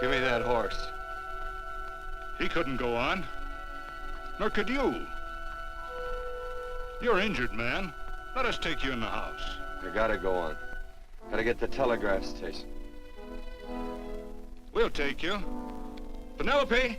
Give me that horse. He couldn't go on. Nor could you. You're injured, man. Let us take you in the house. I gotta go on. Gotta get to the Telegraph station. We'll take you. Penelope!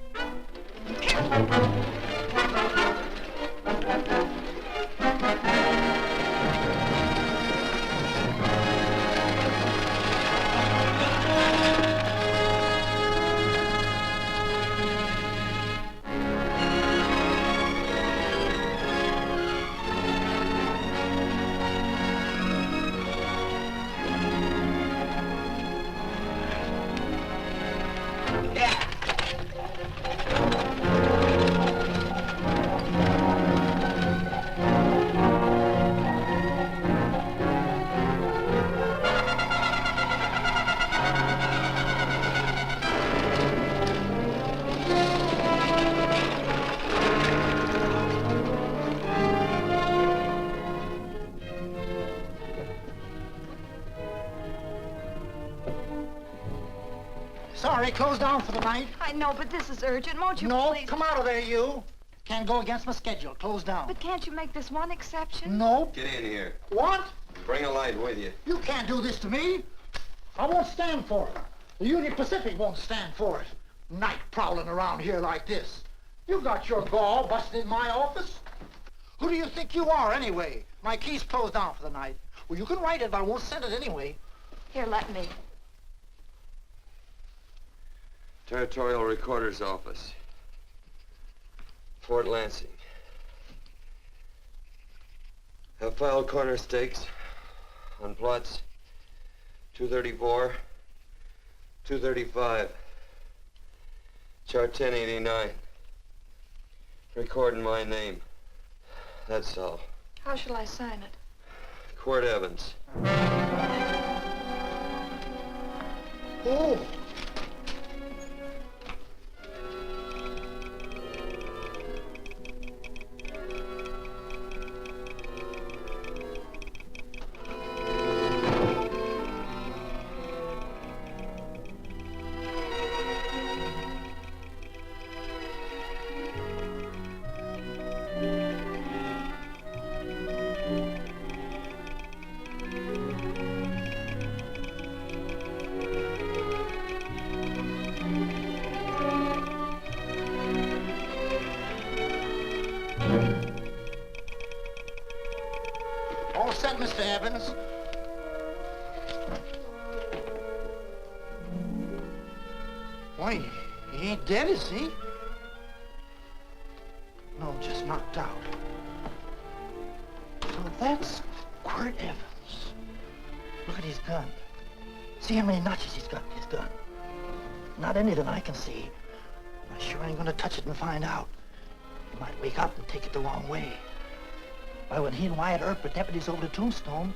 Sorry, closed down for the night. I know, but this is urgent. Won't you No, please? come out of there, you. Can't go against my schedule. Closed down. But can't you make this one exception? No. Get in here. What? Bring a light with you. You can't do this to me. I won't stand for it. The Union Pacific won't stand for it. Night prowling around here like this. You got your gall busting in my office? Who do you think you are, anyway? My key's closed down for the night. Well, you can write it, but I won't send it anyway. Here, let me. Territorial Recorder's Office. Fort Lansing. Have filed corner stakes on plots 234, 235, chart 1089. Recording my name. That's all. How shall I sign it? Quirt Evans. Oh. All set, Mr. Evans. Why, he ain't dead, is he? No, just knocked out. So that's Quirt Evans. Look at his gun. See how many notches he's got in his gun. Not any that I can see. I sure ain't gonna touch it and find out. He might wake up and take it the wrong way. Why, when he and Wyatt Earp were deputies over to Tombstone,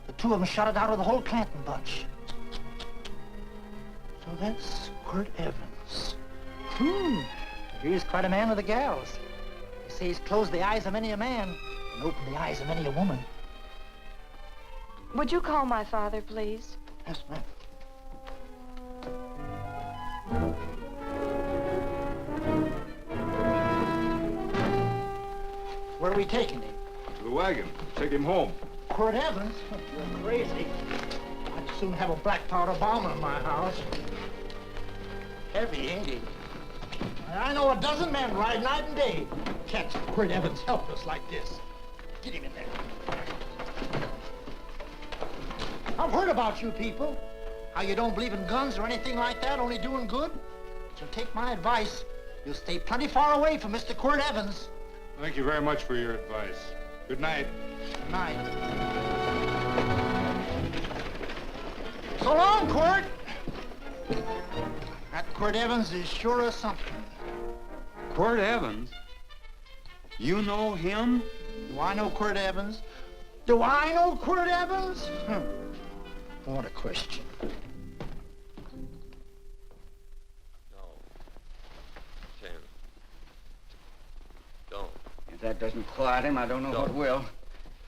the two of them shot it out of the whole Clanton bunch. So that's Quirt Evans. He's quite a man with the gals. They say he's closed the eyes of many a man and opened the eyes of many a woman. Would you call my father, please? Yes, ma'am. Where are we taking him? To the wagon. Take him home. Quirt Evans? You're crazy. I'd soon have a black powder bomb in my house. Heavy, ain't he? I know a dozen men ride night and day. Catch Quirt Evans helpless like this. Get him in there. I've heard about you people. How you don't believe in guns or anything like that, only doing good. So take my advice. You'll stay plenty far away from Mr. Quirt Evans. Thank you very much for your advice. Good night. Good night. So long, Quirt. That Quirt Evans is sure a something. Quirt Evans? You know him? Do I know Quirt Evans? Do I know Quirt Evans? What a question. No. Tim. Don't. If that doesn't quiet him, I don't know what will.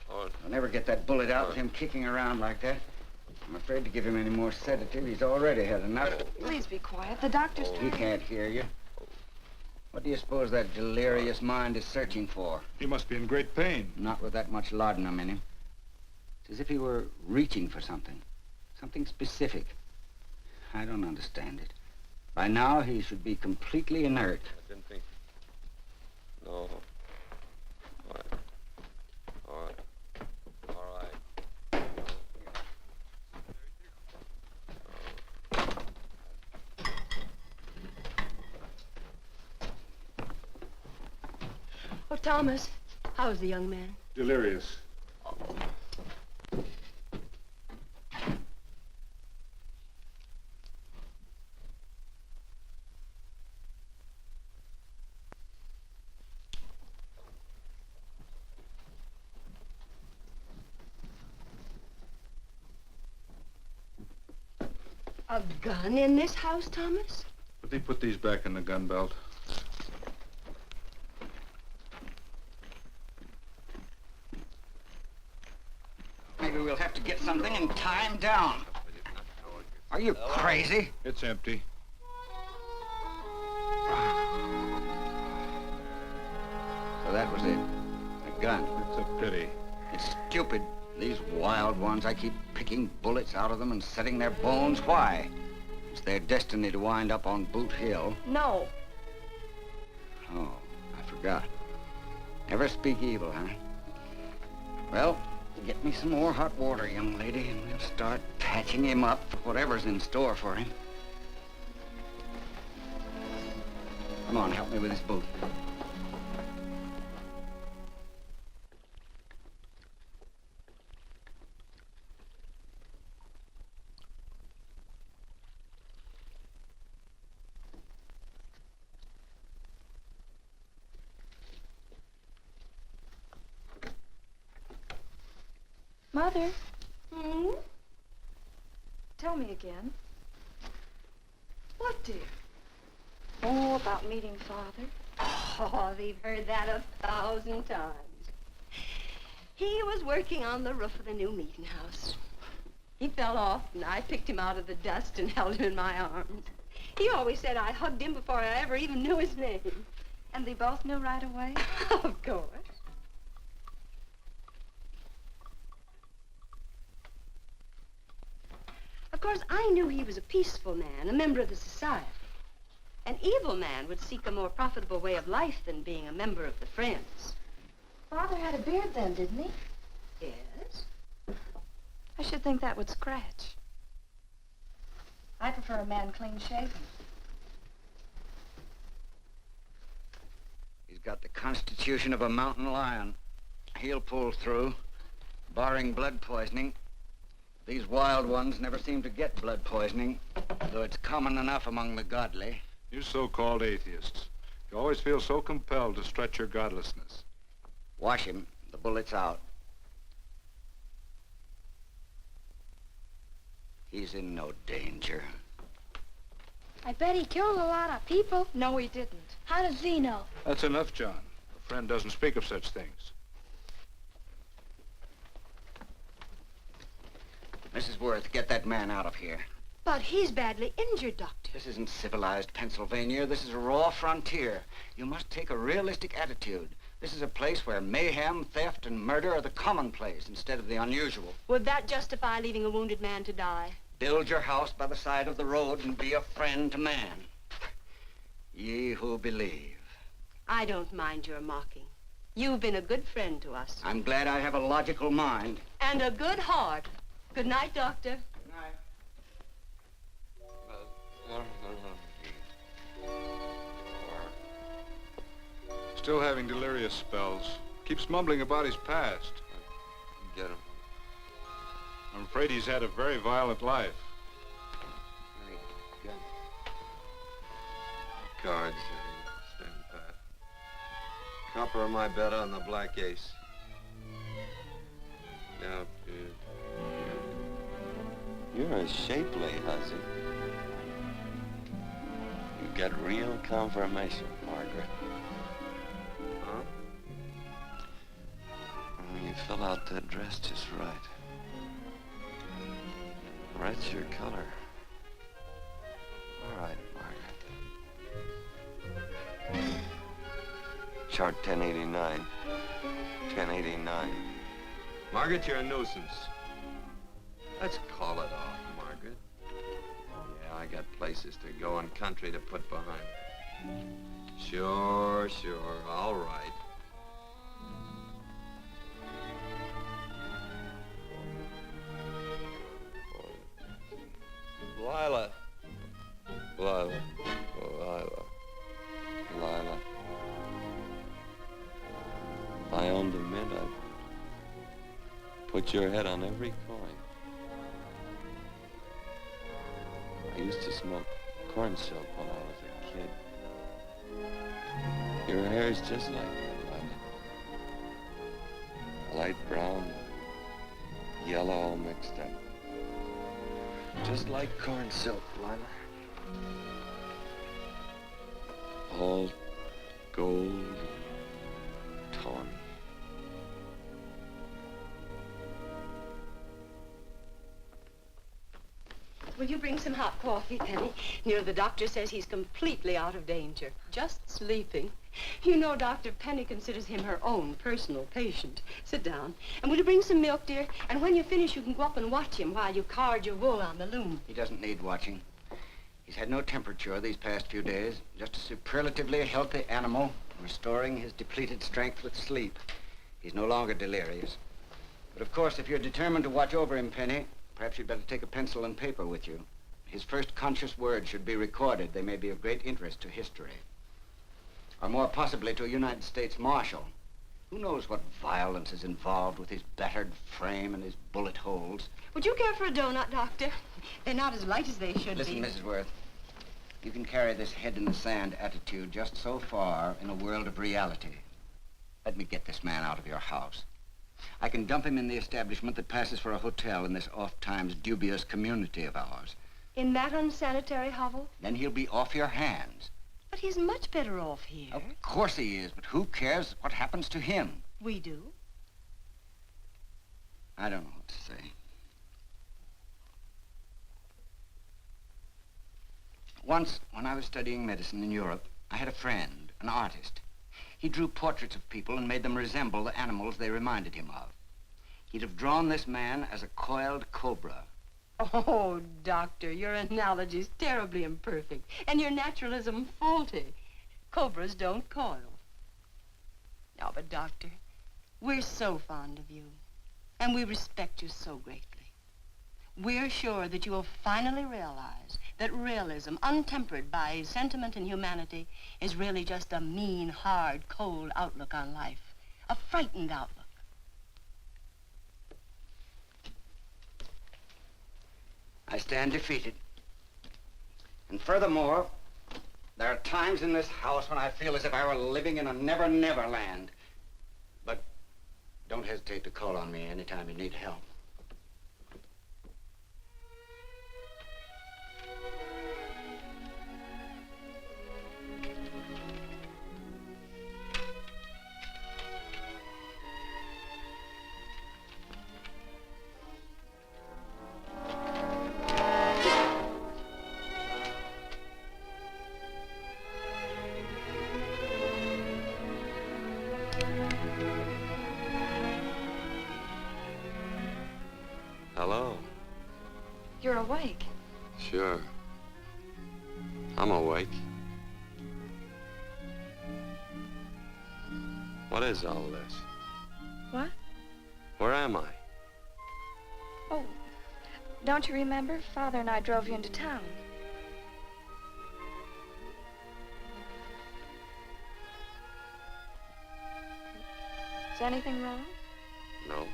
Oh, I'll never get that bullet out with him kicking around like that. I'm afraid to give him any more sedative. He's already had enough. Please be quiet. The doctor's... He can't hear you. What do you suppose that delirious mind is searching for? He must be in great pain. Not with that much laudanum in him. It's as if he were reaching for something. Something specific. I don't understand it. By now, he should be completely inert. I didn't think... No. All right. All right. All right. Oh, Thomas, how's the young man? Delirious. A gun in this house, Thomas? But they put these back in the gun belt. Maybe we'll have to get something and tie him down. Are you crazy? It's empty. So that was it. A gun. It's a pity. It's stupid. These wild ones, I keep picking bullets out of them and setting their bones. Why? It's their destiny to wind up on Boot Hill. No. Oh, I forgot. Never speak evil, huh? Well, get me some more hot water, young lady, and we'll start patching him up for whatever's in store for him. Come on, help me with this boot. Mother? Tell me again. What, dear? Oh, about meeting Father. Oh, they've heard that 1,000 times. He was working on the roof of the new meeting house. He fell off, and I picked him out of the dust and held him in my arms. He always said I hugged him before I ever even knew his name. And they both knew right away? Of course. Of course, I knew he was a peaceful man, a member of the society. An evil man would seek a more profitable way of life than being a member of the Friends. Father had a beard then, didn't he? Yes. I should think that would scratch. I prefer a man clean shaven. He's got the constitution of a mountain lion. He'll pull through, barring blood poisoning. These wild ones never seem to get blood poisoning, though it's common enough among the godly. You so-called atheists. You always feel so compelled to stretch your godlessness. Wash him. The bullet's out. He's in no danger. I bet he killed a lot of people. No, he didn't. How does he know? That's enough, John. A friend doesn't speak of such things. Mrs. Worth, get that man out of here. But he's badly injured, Doctor. This isn't civilized Pennsylvania. This is a raw frontier. You must take a realistic attitude. This is a place where mayhem, theft, and murder are the commonplace instead of the unusual. Would that justify leaving a wounded man to die? Build your house by the side of the road and be a friend to man. Ye who believe. I don't mind your mocking. You've been a good friend to us. I'm glad I have a logical mind. And a good heart. Good night, Doctor. Good night. Still having delirious spells. Keeps mumbling about his past. Get him. I'm afraid he's had a very violent life. Gun. Cards. Stand pat. Copper my bet on the black ace. Now, you're a shapely hussy. You got real confirmation, Margaret. Huh? You fill out that dress just right. Red's your color. All right, Margaret. Chart 1089. 1089. Margaret, you're a nuisance. Let's call it off, Margaret. Yeah, I got places to go and country to put behind. Sure, all right. Lila. If I owned a mint, I'd put your head on every coin. I used to smoke corn silk when I was a kid. Your hair's just like that, Lila. Light brown, yellow all mixed up. Just like corn silk, Lila. All gold, tawny. Will you bring some hot coffee, Penny? You know, the doctor says he's completely out of danger. Just sleeping. You know, Dr. Penny considers him her own personal patient. Sit down. And will you bring some milk, dear? And when you finish, you can go up and watch him while you card your wool on the loom. He doesn't need watching. He's had no temperature these past few days. Just a superlatively healthy animal, restoring his depleted strength with sleep. He's no longer delirious. But of course, if you're determined to watch over him, Penny, perhaps you'd better take a pencil and paper with you. His first conscious words should be recorded. They may be of great interest to history. Or more possibly to a United States Marshal. Who knows what violence is involved with his battered frame and his bullet holes. Would you care for a donut, Doctor? They're not as light as they should Listen, be. Mrs. Worth, you can carry this head-in-the-sand attitude just so far in a world of reality. Let me get this man out of your house. I can dump him in the establishment that passes for a hotel in this oft-times dubious community of ours. In that unsanitary hovel? Then he'll be off your hands. But he's much better off here. Of course he is, but who cares what happens to him? We do. I don't know what to say. Once, when I was studying medicine in Europe, I had a friend, an artist. He drew portraits of people and made them resemble the animals they reminded him of. He'd have drawn this man as a coiled cobra. Oh, Doctor, your analogy's terribly imperfect, and your naturalism faulty. Cobras don't coil. No, but Doctor, we're so fond of you, and we respect you so greatly. we're sure that you will finally realize that realism, untempered by sentiment and humanity, is really just a mean, hard, cold outlook on life. A frightened outlook. I stand defeated. And furthermore, there are times in this house when I feel as if I were living in a never-never land. But don't hesitate to call on me anytime you need help. Hello. You're awake. Sure. I'm awake. What is all this? What? Where am I? Oh, don't you remember? Father and I drove you into town. Is anything wrong? No.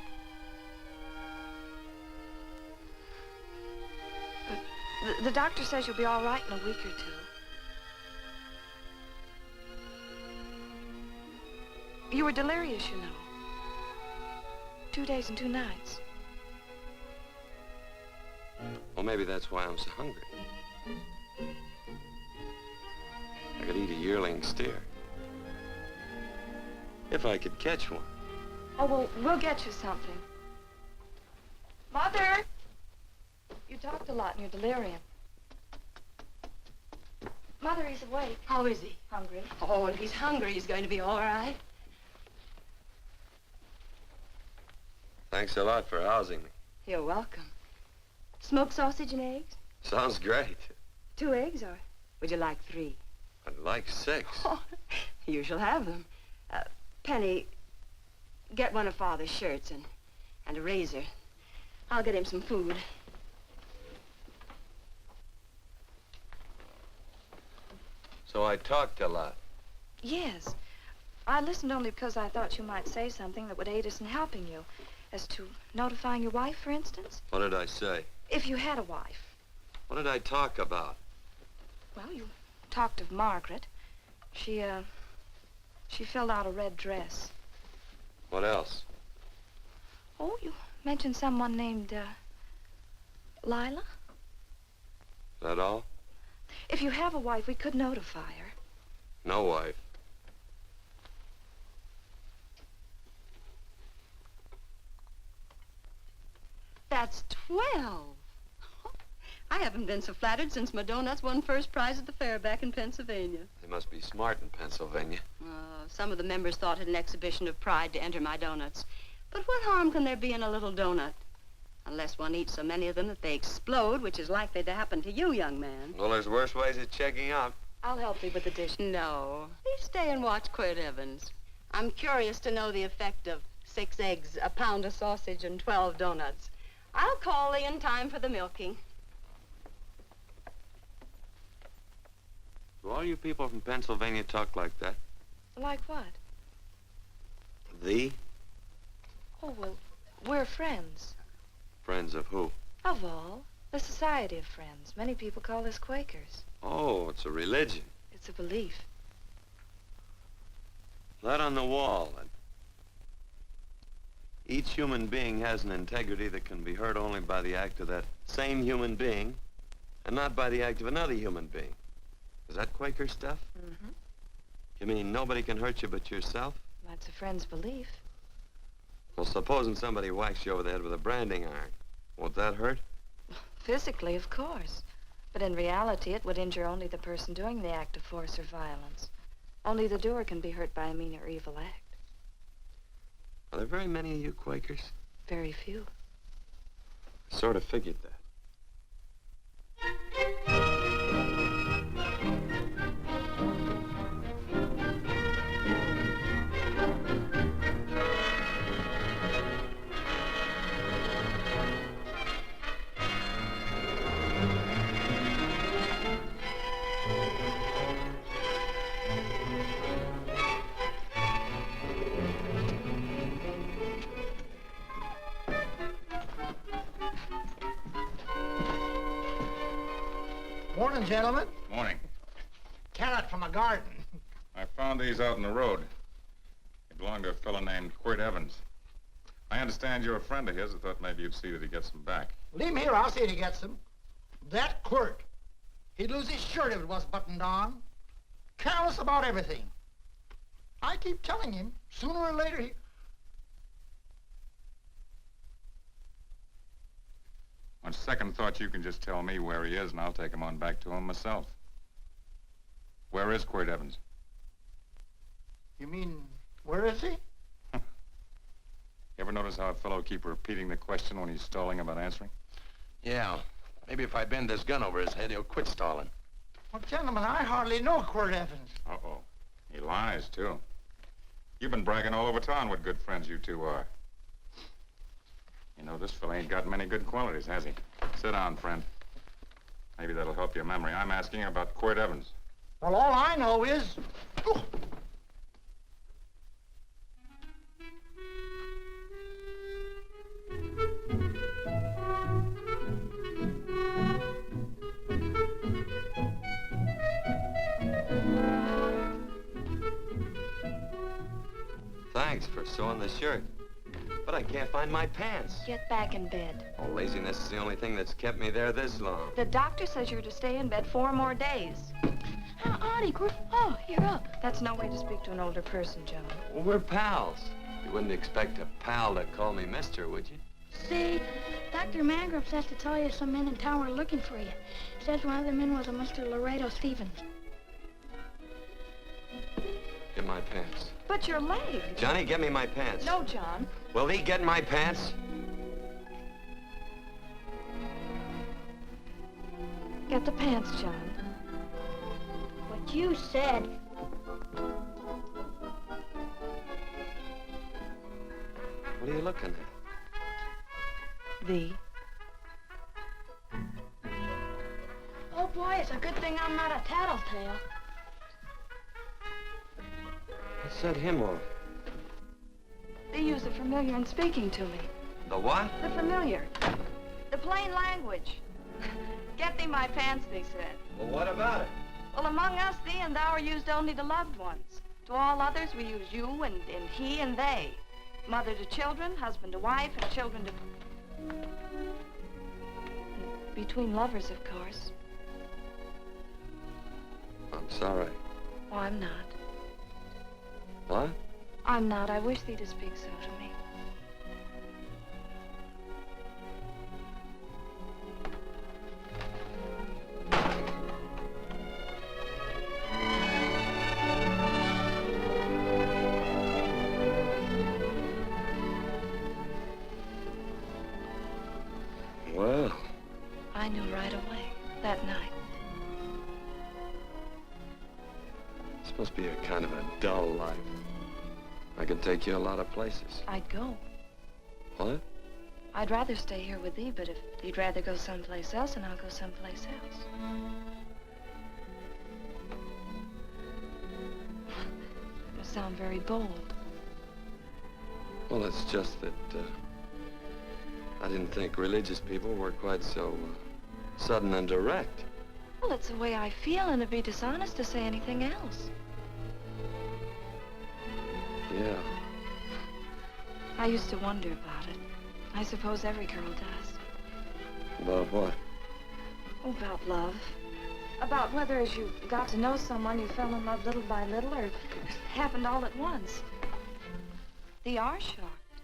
The doctor says you'll be all right in a week or two. You were delirious, you know. 2 days and 2 nights. Well, maybe that's why I'm so hungry. I could eat a yearling steer. If I could catch one. Oh, well, we'll get you something. Mother! You talked a lot in your delirium. Mother, he's awake. How is he? Hungry. Oh, if he's hungry, he's going to be all right. Thanks a lot for housing me. You're welcome. Smoked sausage and eggs? Sounds great. 2 eggs, or would you like 3? I'd like 6. Oh, you shall have them. Penny, get one of Father's shirts and a razor. I'll get him some food. So I talked a lot. Yes. I listened only because I thought you might say something that would aid us in helping you. As to notifying your wife, for instance. What did I say? If you had a wife. What did I talk about? Well, you talked of Margaret. She filled out a red dress. What else? Oh, you mentioned someone named, Lila? That all? If you have a wife, we could notify her. No wife. That's 12. I haven't been so flattered since my donuts won first prize at the fair back in Pennsylvania. They must be smart in Pennsylvania. Some of the members thought it an exhibition of pride to enter my donuts. But what harm can there be in a little donut? Unless one eats so many of them that they explode, which is likely to happen to you, young man. Well, there's worse ways of checking out. I'll help you with the dish. No. Please stay and watch Quirt Evans. I'm curious to know the effect of 6 eggs, a pound of sausage, and 12 donuts. I'll call Lee in time for the milking. Do all you people from Pennsylvania talk like that? Like what? Thee? Oh, well, we're friends. Friends of who? Of all. The Society of Friends. Many people call us Quakers. Oh, it's a religion. It's a belief. That on the wall. And each human being has an integrity that can be hurt only by the act of that same human being, and not by the act of another human being. Is that Quaker stuff? Mm-hmm. You mean nobody can hurt you but yourself? That's a friend's belief. Well, supposing somebody whacks you over the head with a branding iron. Won't that hurt? Physically, of course. But in reality, it would injure only the person doing the act of force or violence. Only the doer can be hurt by a mean or evil act. Are there very many of you Quakers? Very few. I sort of figured that. Morning, gentlemen. Morning. Carrot from a garden. I found these out in the road. They belong to a fellow named Quirt Evans. I understand you're a friend of his. I thought maybe you'd see that he gets them back. Leave him here, I'll see if he gets them. That Quirt, he'd lose his shirt if it was buttoned on. Careless about everything. I keep telling him, sooner or later he... On second thought, you can just tell me where he is, and I'll take him on back to him myself. Where is Quirt Evans? You mean, where is he? You ever notice how a fellow keep repeating the question when he's stalling about answering? Yeah. Maybe if I bend this gun over his head, he'll quit stalling. Well, gentlemen, I hardly know Quirt Evans. Uh-oh. He lies, too. You've been bragging all over town what good friends you two are. You know, this fella ain't got many good qualities, has he? Sit down, friend. Maybe that'll help your memory. I'm asking about Quirt Evans. Well, all I know is... Oh. Thanks for sewing the shirt. But I can't find my pants. Get back in bed. Oh, laziness is the only thing that's kept me there this long. The doctor says you're to stay in bed 4 more days. Howdy, Quirt. Oh, you're up. That's no way to speak to an older person, John. Well, we're pals. You wouldn't expect a pal to call me mister, would you? See, Dr. Mangrum says to tell you some men in town were looking for you. Says one of the men was a Mr. Laredo Stevens. Get my pants. But your leg. Johnny, get me my pants. No, John. Will he get my pants? Get the pants, John. What you said. What are you looking at? The. Oh, boy, it's a good thing I'm not a tattletale. What set him off? They use the familiar in speaking to me. The what? The familiar. The plain language. Get thee my pants, they said. Well, what about it? Well, among us, thee and thou are used only to loved ones. To all others, we use you and he and they. Mother to children, husband to wife, and children to... Between lovers, of course. I'm sorry. Oh, I'm not. What? I'm not. I wish thee to speak so to me. Well. I knew right away, that night. This must be a kind of a dull life. I can take you a lot of places. I'd go. What? I'd rather stay here with thee, but if you'd rather go someplace else, then I'll go someplace else. It must sound very bold. Well, it's just that, I didn't think religious people were quite so, sudden and direct. Well, it's the way I feel, and it'd be dishonest to say anything else. Yeah. I used to wonder about it. I suppose every girl does. About what? Oh, about love. About whether as you got to know someone, you fell in love little by little, or it happened all at once. They are shocked.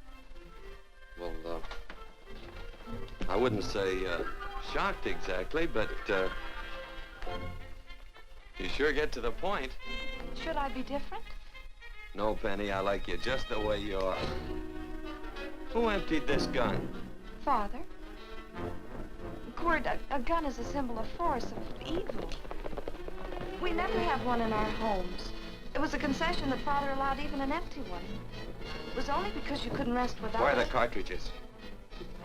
Well, I wouldn't say, shocked exactly, but, you sure get to the point. Should I be different? No, Penny, I like you just the way you are. Who emptied this gun? Father? Quirt, a gun is a symbol of force, of evil. We never have one in our homes. It was a concession that Father allowed even an empty one. It was only because you couldn't rest without Where are the it. cartridges?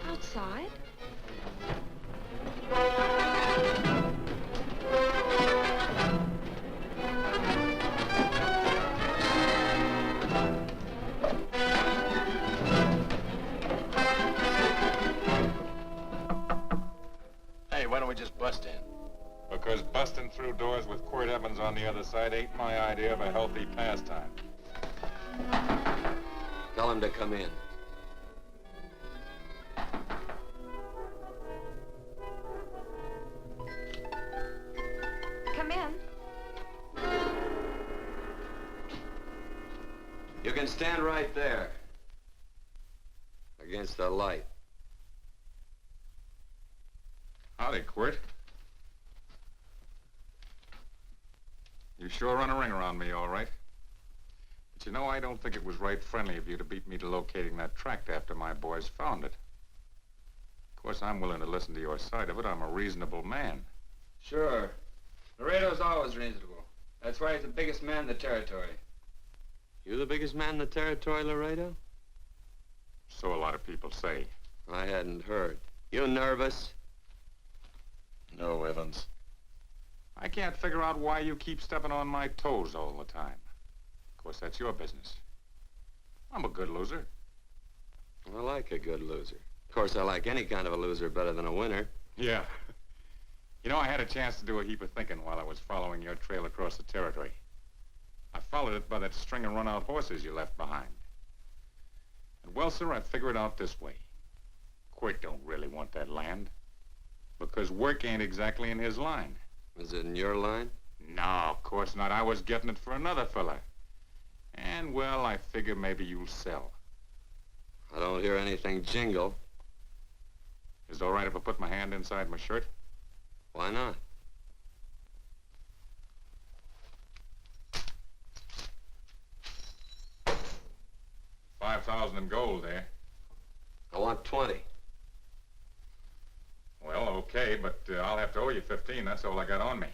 Outside? Hey, why don't we just bust in? Because busting through doors with Quirt Evans on the other side ain't my idea of a healthy pastime. Tell him to come in. Come in. You can stand right there. Against the light. Howdy, Quirt. You sure run a ring around me, all right. But you know, I don't think it was right friendly of you to beat me to locating that tract after my boys found it. Of course, I'm willing to listen to your side of it. I'm a reasonable man. Sure. Laredo's always reasonable. That's why he's the biggest man in the territory. You the biggest man in the territory, Laredo? So a lot of people say. I hadn't heard. You nervous? No, Evans. I can't figure out why you keep stepping on my toes all the time. Of course, that's your business. I'm a good loser. I like a good loser. Of course, I like any kind of a loser better than a winner. Yeah. You know, I had a chance to do a heap of thinking while I was following your trail across the territory. I followed it by that string of run-out horses you left behind. And, well, sir, I figured it out this way. Quirt don't really want that land. Because work ain't exactly in his line. Is it in your line? No, of course not. I was getting it for another fella. And, well, I figure maybe you'll sell. I don't hear anything jingle. Is it all right if I put my hand inside my shirt? Why not? $5,000 in gold there. I want 20. Well, okay, but I'll have to owe you 15. That's all I got on me.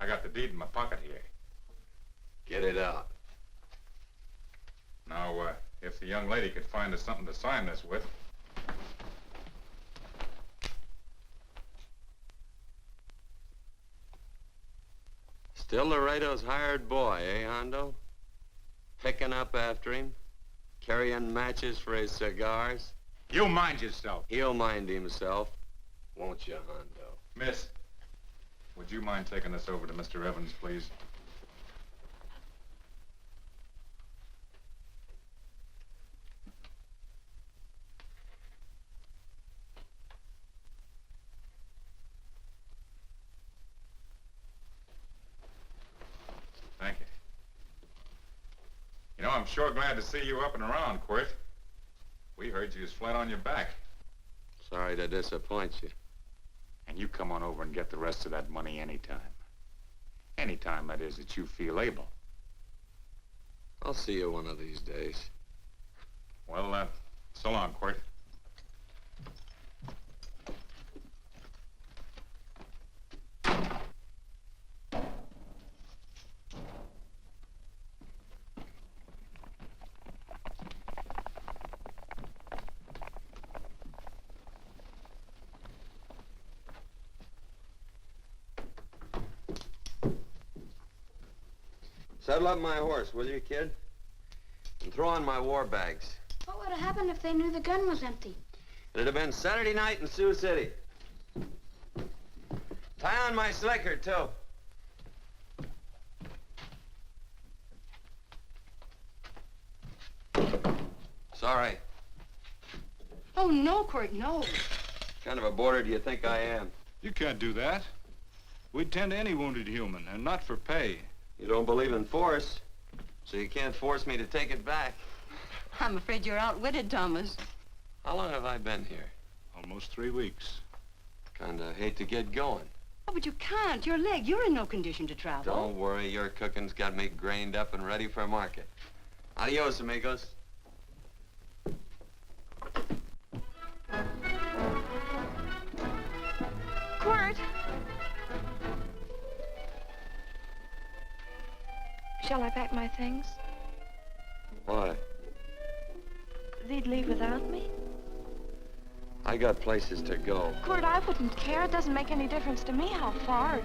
I got the deed in my pocket here. Get it out. Now, if the young lady could find us something to sign this with. Still Laredo's hired boy, eh, Hondo? Picking up after him? Carrying matches for his cigars? You mind yourself. He'll mind himself. Won't you, Hondo? Miss, would you mind taking this over to Mr. Evans, please? Thank you. You know, I'm sure glad to see you up and around, Quirt. We heard you was flat on your back. Sorry to disappoint you. And you come on over and get the rest of that money anytime. Anytime, that is, that you feel able. I'll see you one of these days. Well, so long, Quirt. Saddle up my horse, will you, kid? And throw on my war bags. What would have happened if they knew the gun was empty? It'd have been Saturday night in Sioux City. Tie on my slicker, too. Sorry. Oh, no, Quirt, no. What kind of a boarder do you think I am? You can't do that. We'd tend to any wounded human, and not for pay. You don't believe in force, so you can't force me to take it back. I'm afraid you're outwitted, Thomas. How long have I been here? Almost 3 weeks. Kinda hate to get going. Oh, but you can't. Your leg, you're in no condition to travel. Don't worry, your cooking's got me grained up and ready for market. Adios, amigos. Quirt! Shall I pack my things? Why? They'd leave without me? I got places to go. Quirt, I wouldn't care. It doesn't make any difference to me how far.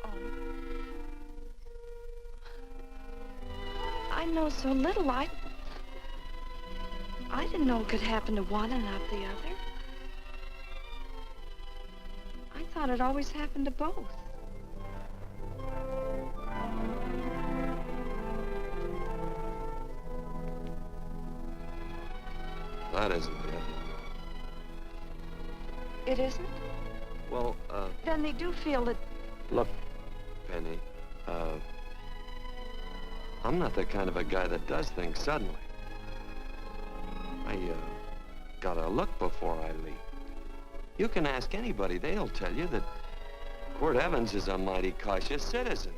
Oh. I know so little. I didn't know it could happen to one and not the other. I thought it always happened to both. That isn't it. It isn't? Well, Then they do feel that... look, Penny, I'm not the kind of a guy that does things suddenly. I, gotta look before I leap. You can ask anybody, they'll tell you that Quirt Evans is a mighty cautious citizen.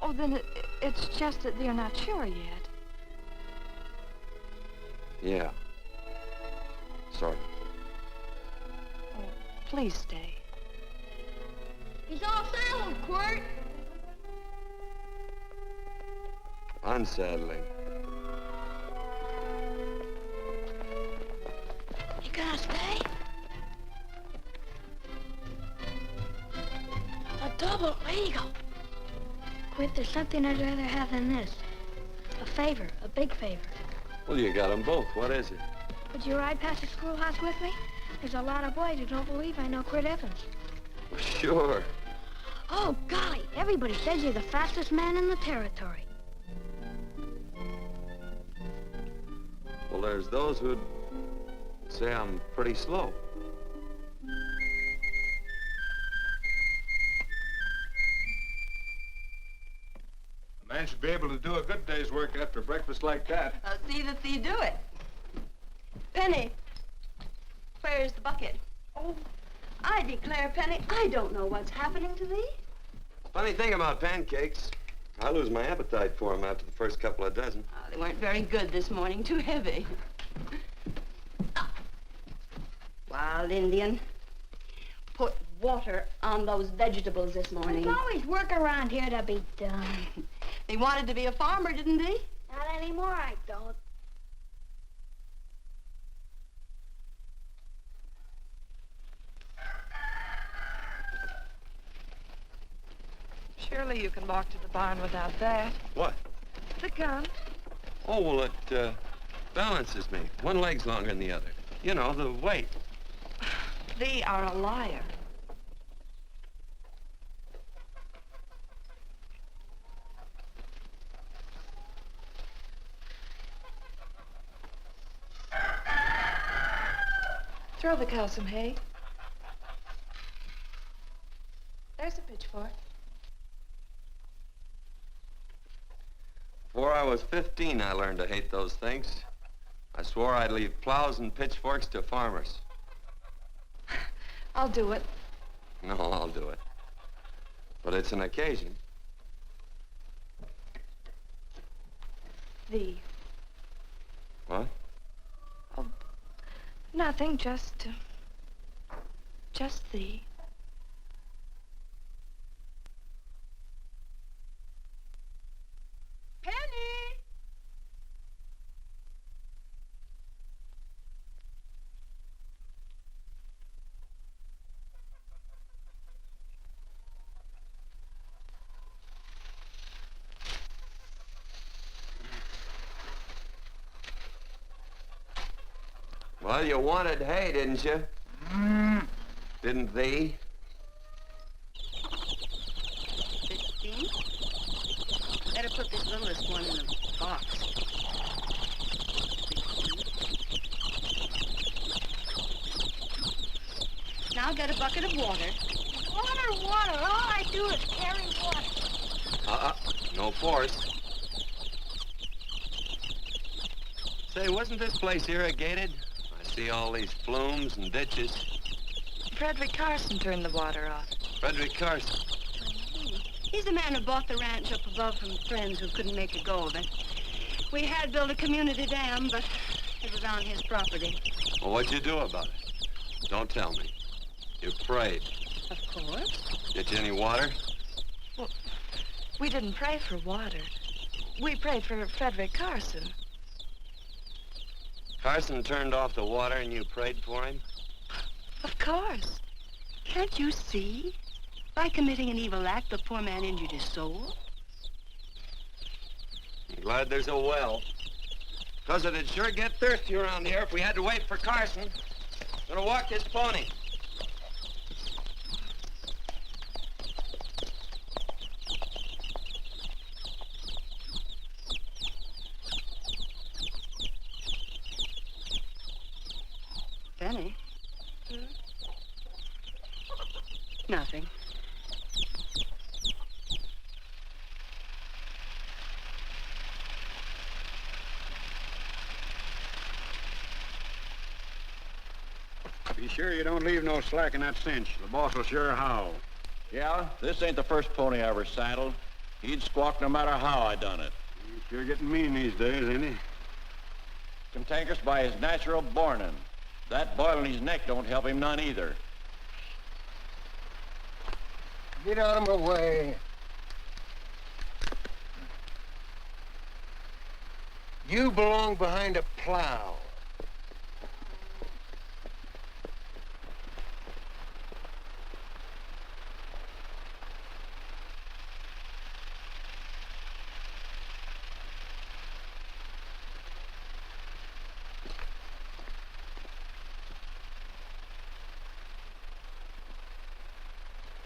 Oh, then it's just that they're not sure yet. Yeah. Sort of. Oh, please stay. He's all settled, Quirt. Unsettling. You gonna stay? A double eagle. Quit, there's something I'd rather have than this. A favor, a big favor. Well, you got them both. What is it? Would you ride past the schoolhouse with me? There's a lot of boys who don't believe I know Quirt Evans. Sure. Oh, golly, everybody says you're the fastest man in the territory. Well, there's those who'd say I'm pretty slow. A man should be able to do a good day's work after breakfast like that. I'll see that you do it. Penny, where's the bucket? Oh, I declare, Penny, I don't know what's happening to thee. Funny thing about pancakes, I lose my appetite for them after the first couple of dozen. Oh, they weren't very good this morning, too heavy. Wild Indian, put water on those vegetables this morning. There's always work around here to be done. He wanted to be a farmer, didn't he? Not anymore, I don't. Surely you can walk to the barn without that. What? The gun. Oh, well, it balances me. One leg's longer than the other. You know, the weight. Thee are a liar. Throw the cow some hay. There's a pitchfork. Before I was 15, I learned to hate those things. I swore I'd leave plows and pitchforks to farmers. I'll do it. No, I'll do it. But it's an occasion. Thee. What? Oh, nothing, just thee. Penny! Well, you wanted hay, didn't you? Didn't thee? 15? Better put this littlest one in the box. 16. Now get a bucket of water. Water, water. All I do is carry water. No force. Say, wasn't this place irrigated? I see all these flumes and ditches. Frederick Carson turned the water off. Frederick Carson. He's the man who bought the ranch up above from friends who couldn't make a go of it. We had built a community dam, but it was on his property. Well, what'd you do about it? Don't tell me. You prayed. Of course. Get you any water? Well, we didn't pray for water. We prayed for Frederick Carson. Carson turned off the water and you prayed for him? Of course. Can't you see? By committing an evil act, the poor man injured his soul. I'm glad there's a well. Because it'd sure get thirsty around here if we had to wait for Carson. Gonna walk this pony. Be sure you don't leave no slack in that cinch. The boss will sure howl. Yeah, this ain't the first pony I ever saddled. He'd squawk no matter how I done it. He's sure getting mean these days, ain't he? Cantankerous by his natural bornin'. That boil in his neck don't help him none either. Get out of my way. You belong behind a plow.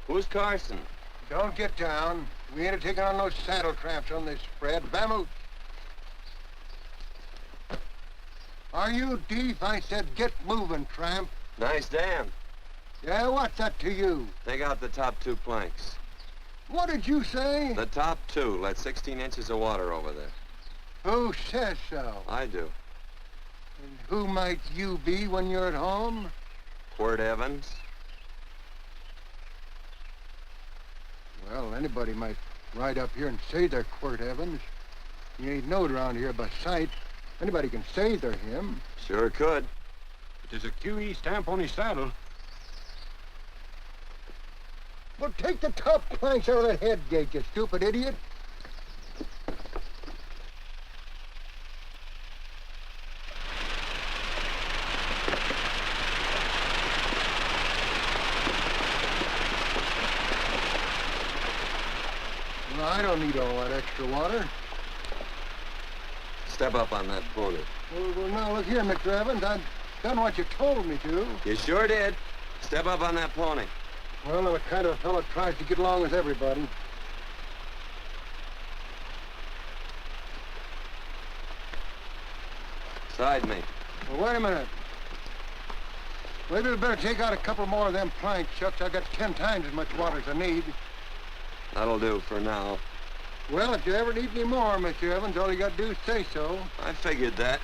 Who's Carson? Don't get down. We ain't taking on no saddle tramps on this spread. Vamoose. Are you deef? I said get moving, tramp. Nice dam. Yeah, what's that to you? Take out the top 2 planks. What did you say? The top 2. Let 16 inches of water over there. Who says so? I do. And who might you be when you're at home? Quirt Evans. Well, anybody might ride up here and say they're Quirt Evans. He ain't knowed around here by sight. Anybody can say they're him. Sure could. But there's a QE stamp on his saddle. Well, take the top planks out of that head gate, you stupid idiot. Well, I don't need all that extra water. Step up on that pony. Well, now, look here, Mr. Evans. I've done what you told me to. You sure did. Step up on that pony. Well, I'm the kind of fellow tries to get along with everybody. Side me. Well, wait a minute. Maybe we better take out a couple more of them planks, Chucks. I've got 10 times as much water as I need. That'll do for now. Well, if you ever need any more, Mr. Evans, all you got to do is say so. I figured that.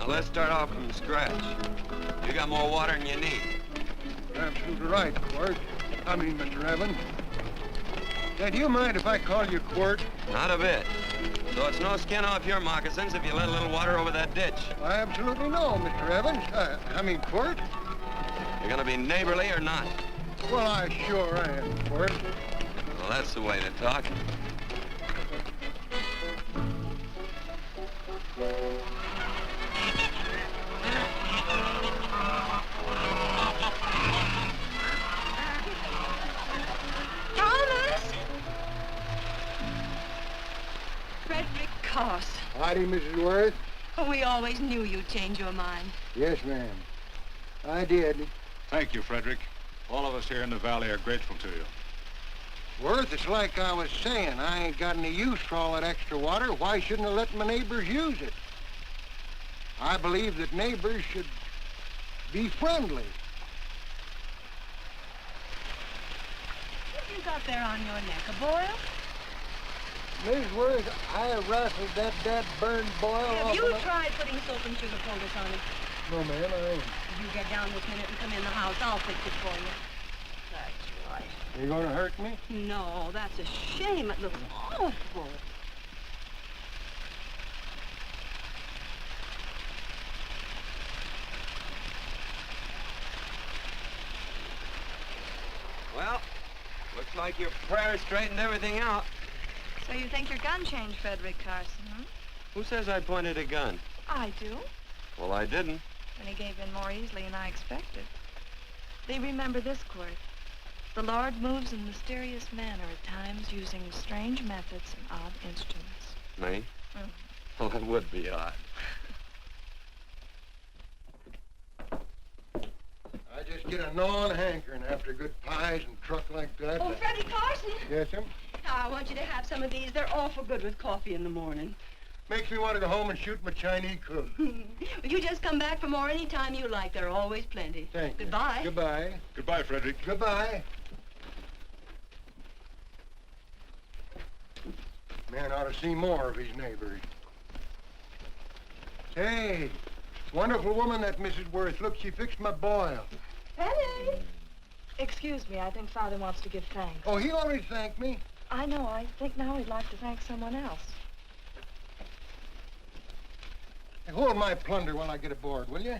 Let's start off from scratch. You got more water than you need. You're absolutely right, Quirt. Mr. Evans. Say, do you mind if I call you Quirt? Not a bit. So it's no skin off your moccasins if you let a little water over that ditch. I absolutely know, Mr. Evans. Quirt. You're gonna be neighborly or not? Well, I sure am, Quirt. Well, that's the way to talk. Carson. Howdy, Mrs. Worth. Oh, we always knew you'd change your mind. Yes, ma'am. I did. Thank you, Frederick. All of us here in the valley are grateful to you. Worth, it's like I was saying. I ain't got any use for all that extra water. Why shouldn't I let my neighbors use it? I believe that neighbors should be friendly. What you got there on your neck, a boil? Mrs. Worth, I rassled that burned boil off. Have you tried putting soap and sugar poultice on it? No, ma'am, I ain't. You get down this minute and come in the house. I'll fix it for you. That's right. You gonna hurt me? No, that's a shame. It looks awful. Well, looks like your prayers straightened everything out. So you think your gun changed, Frederick Carson, huh? Who says I pointed a gun? I do. Well, I didn't. and he gave in more easily than I expected. They remember this, Quirt. The Lord moves in mysterious manner at times, using strange methods and odd instruments. Me? Mm. Well, that would be odd. I just get a gnawing hankering after good pies and truck like that. Oh, Freddie Carson. Yes, ma'am? I want you to have some of these. They're awful good with coffee in the morning. Makes me want to go home and shoot my Chinese cook. You just come back for more any time you like. There are always plenty. Thank you. Goodbye. Goodbye. Goodbye, Frederick. Goodbye. Man ought to see more of his neighbors. Hey, wonderful woman, that Mrs. Worth. Look, she fixed my boil. Penny! Excuse me, I think Father wants to give thanks. Oh, he already thanked me. I know. I think now he'd like to thank someone else. Hey, hold my plunder while I get aboard, will you?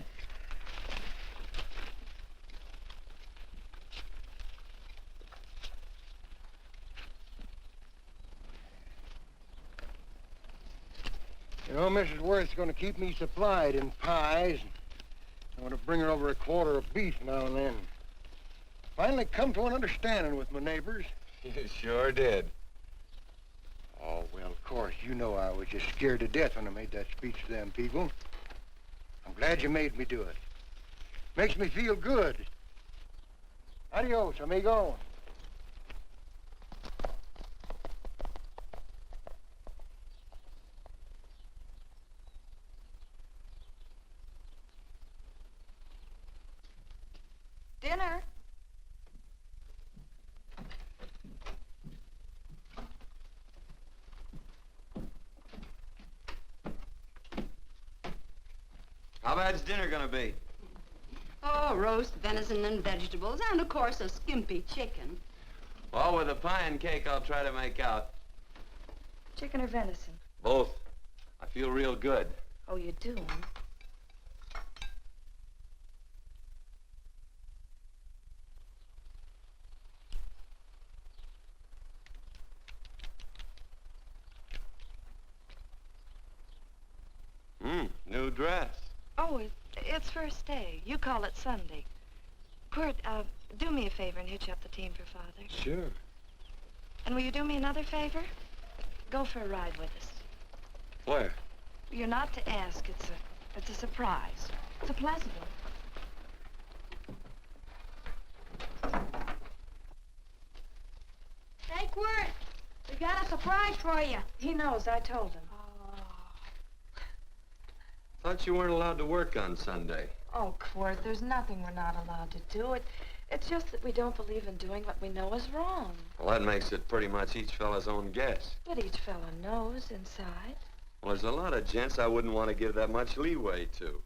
You know, Mrs. Worth's going to keep me supplied in pies. I want to bring her over a quarter of beef now and then. Finally come to an understanding with my neighbors. You sure did. Oh, well, of course, you know I was just scared to death when I made that speech to them people. I'm glad you made me do it. Makes me feel good. Adios, amigo. Dinner. How bad's dinner gonna be? Oh, roast venison and vegetables, and of course a skimpy chicken. Well, with the pie and cake, I'll try to make out. Chicken or venison? Both. I feel real good. Oh, you do, huh? New dress. Oh, it's first day. You call it Sunday. Quirt, do me a favor and hitch up the team for Father. Sure. And will you do me another favor? Go for a ride with us. Where? You're not to ask. It's a surprise. It's a pleasant one. Hey, Quirt, we got a surprise for you. He knows. I told him. Thought you weren't allowed to work on Sunday. Oh, Quirt, there's nothing we're not allowed to do. It's just that we don't believe in doing what we know is wrong. Well, that makes it pretty much each fella's own guess. But each fella knows inside. Well, there's a lot of gents I wouldn't want to give that much leeway to.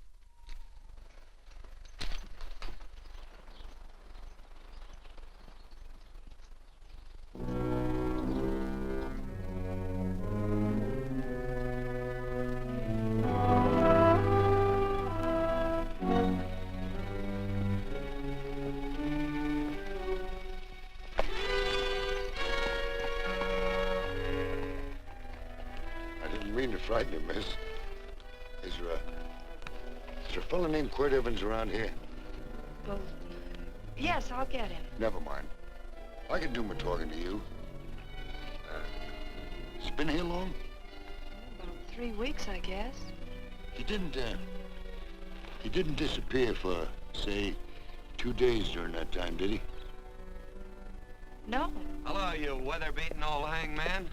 Frighten you, miss. Is there a fella named Quirt Evans around here? Well, yes, I'll get him. Never mind. I can do my talking to you. He's been here long? About 3 weeks, I guess. He didn't disappear for, say, 2 days during that time, did he? No. Hello, you weather-beaten old hangman.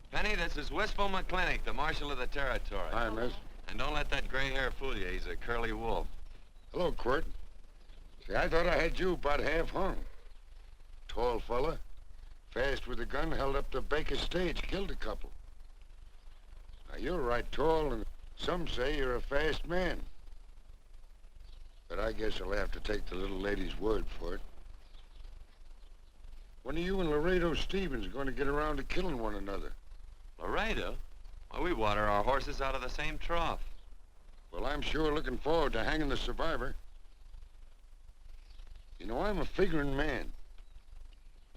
Penny, this is Wistful McClintock, the Marshal of the territory. Hi, miss. And don't let that gray hair fool you. He's a curly wolf. Hello, Quirt. See, I thought I had you about half hung. Tall fella, fast with a gun, held up the Baker's stage, killed a couple. Now, you're right tall, and some say you're a fast man. But I guess I'll have to take the little lady's word for it. When are you and Laredo Stevens going to get around to killing one another? Laredo? Well, we water our horses out of the same trough. Well, I'm sure looking forward to hanging the survivor. You know, I'm a figuring man.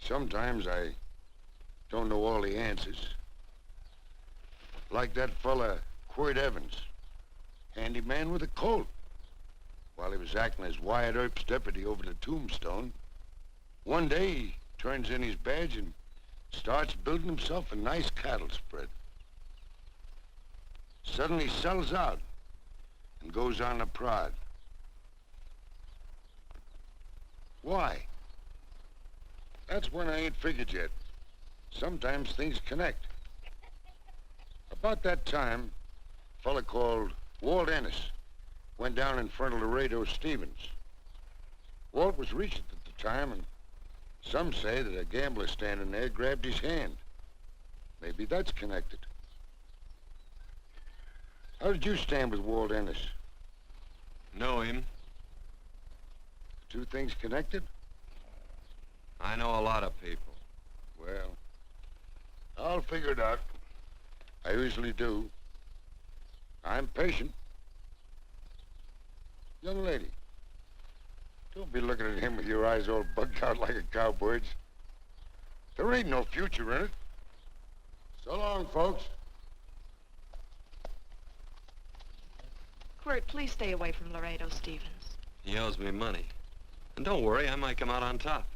Sometimes I don't know all the answers. Like that fella, Quirt Evans. Handy man with a Colt. while he was acting as Wyatt Earp's deputy over the Tombstone. One day, he turns in his badge and starts building himself a nice cattle spread. Suddenly sells out and goes on a prod. Why? That's when I ain't figured yet. Sometimes things connect. About that time, a fella called Walt Ennis went down in front of Laredo Stevens. Walt was Regent at the time, and some say that a gambler standing there grabbed his hand. Maybe that's connected. How did you stand with Walt Ennis? Know him. Two things connected? I know a lot of people. Well, I'll figure it out. I usually do. I'm patient. Young lady, don't be looking at him with your eyes all bugged out like a cowbird's. There ain't no future in it. So long, folks. Quirt, please stay away from Laredo Stevens. He owes me money. And don't worry, I might come out on top.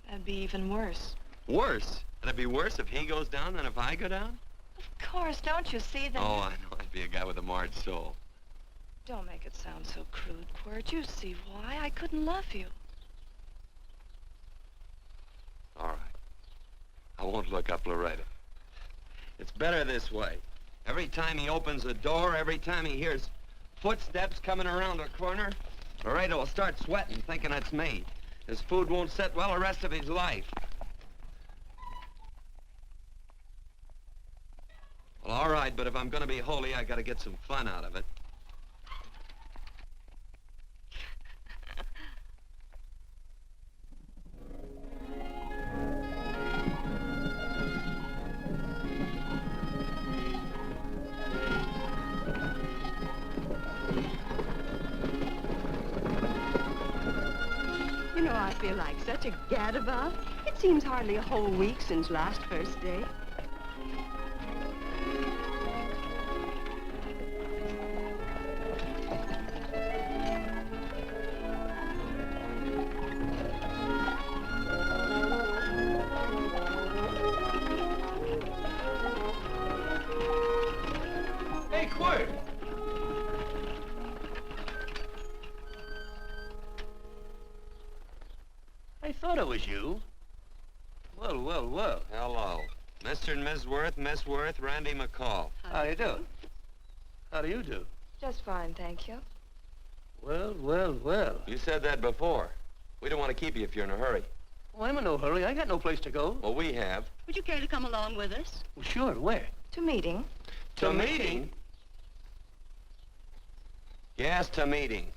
That'd be even worse. Worse? It'd be worse if he goes down than if I go down? Of course, don't you see that? Oh, I know. I'd be a guy with a marred soul. Don't make it sound so crude, Quirt. You see why. I couldn't love you. All right. I won't look up Laredo. It's better this way. Every time he opens a door, every time he hears footsteps coming around a corner, Laredo will start sweating, thinking it's me. His food won't sit well the rest of his life. Well, all right, but if I'm gonna be holy, I gotta get some fun out of it. You know, I feel like such a gadabout. It seems hardly a whole week since last first day. Hey, Quirt! I thought it was you. Well, well, well. Hello. Mr. and Miss Worth, Miss Worth, Randy McCall. How do you do? How do you do? Just fine, thank you. Well, well, well. You said that before. We don't want to keep you if you're in a hurry. Oh, I'm in no hurry. I got no place to go. Well, we have. Would you care to come along with us? Well, sure. Where? To meeting. To meeting? Yes, to meeting.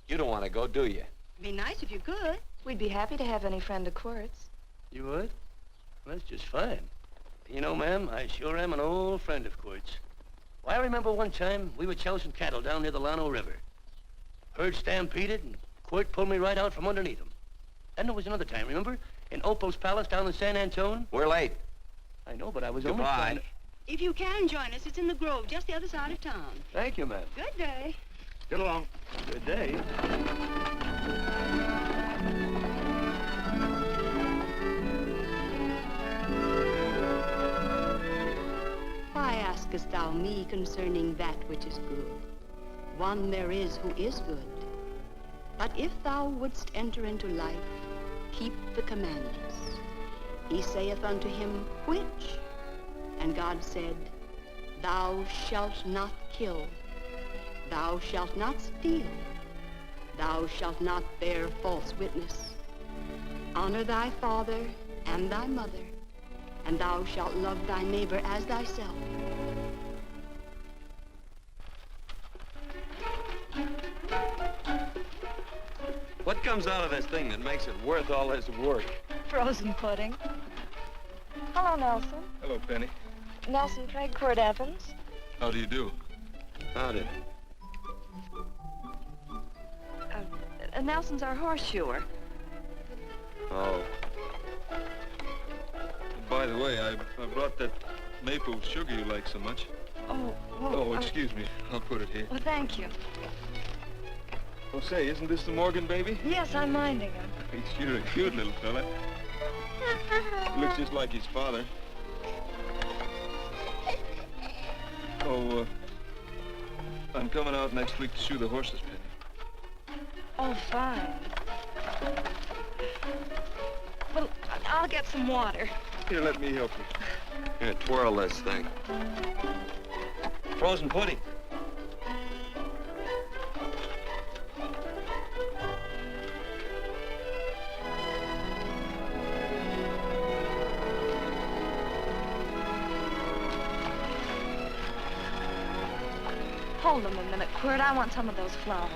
You don't want to go, do you? It'd be nice if you could. We'd be happy to have any friend of Quirt's. You would? Well, that's just fine. You know, ma'am, I sure am an old friend of Quirt's. Well, I remember one time we were chousing cattle down near the Llano River. Herd stampeded, and Quirt pulled me right out from underneath him. Then there was another time, remember? In Opal's Palace down in San Antone? We're late. I know, but I was Goodbye. only trying to... If you can join us, it's in the Grove, just the other side of town. Thank you, ma'am. Good day. Get along. Good day. Why askest thou me concerning that which is good? One there is who is good. But if thou wouldst enter into life, keep the commandments. He saith unto him, which? And God said, thou shalt not kill. Thou shalt not steal. Thou shalt not bear false witness. Honor thy father and thy mother, and thou shalt love thy neighbor as thyself. What comes out of this thing that makes it worth all this work? Frozen pudding. Hello, Nelson. Hello, Penny. Nelson Craig, Quirt Evans. How do you do? Howdy. Nelson's our horseshoer. Oh. By the way, I brought that maple sugar you like so much. Oh, well, Oh, excuse me. I'll put it here. Well, thank you. Oh, say, isn't this the Morgan baby? Yes, I'm minding him. He's sure a cute little fella. Looks just like his father. Oh, I'm coming out next week to shoe the horses, Penny. Oh, fine. Well, I'll get some water. Here, let me help you. Here, twirl this thing. Frozen pudding. Hold them a minute, Quirt. I want some of those flowers.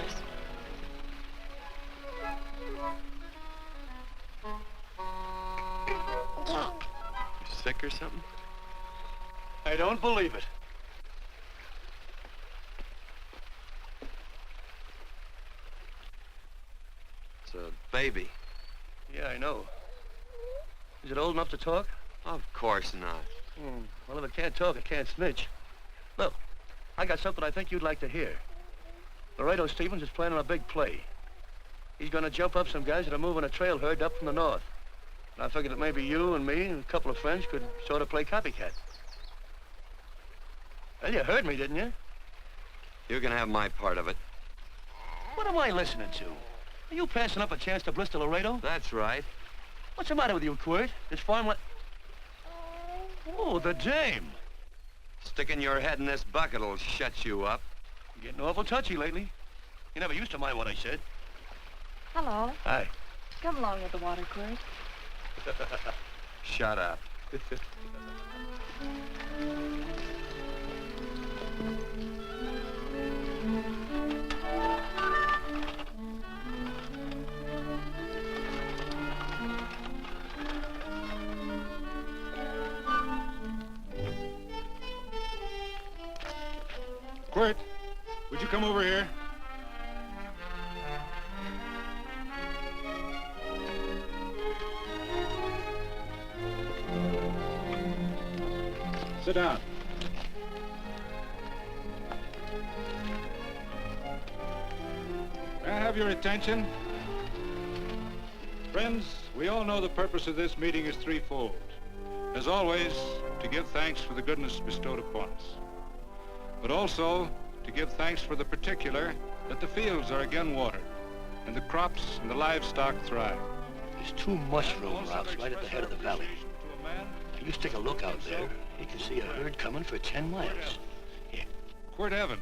You sick or something? I don't believe it. It's a baby. Yeah, I know. Is it old enough to talk? Of course not. Well, if it can't talk, it can't snitch. Look, I got something I think you'd like to hear. Laredo Stevens is planning a big play. He's gonna jump up some guys that are moving a trail herd up from the north. And I figured that maybe you and me and a couple of friends could sort of play copycat. Well, you heard me, didn't you? You can have my part of it. What am I listening to? Are you passing up a chance to blister Laredo? That's right. What's the matter with you, Quirt? This farm what? Oh, the dame. Sticking your head in this bucket will shut you up. You're getting awful touchy lately. You never used to mind what I said. Hello. Hi. Come along with the water, Quirt. Shut up. Quirt, would you come over here? Sit down. May I have your attention? Friends, we all know the purpose of this meeting is threefold. As always, to give thanks for the goodness bestowed upon us, but also to give thanks for the particular that the fields are again watered and the crops and the livestock thrive. There's two mushroom rocks right at the head of the valley. If you stick a look out there, you can see a herd coming for 10 miles. Here. Quirt Evans.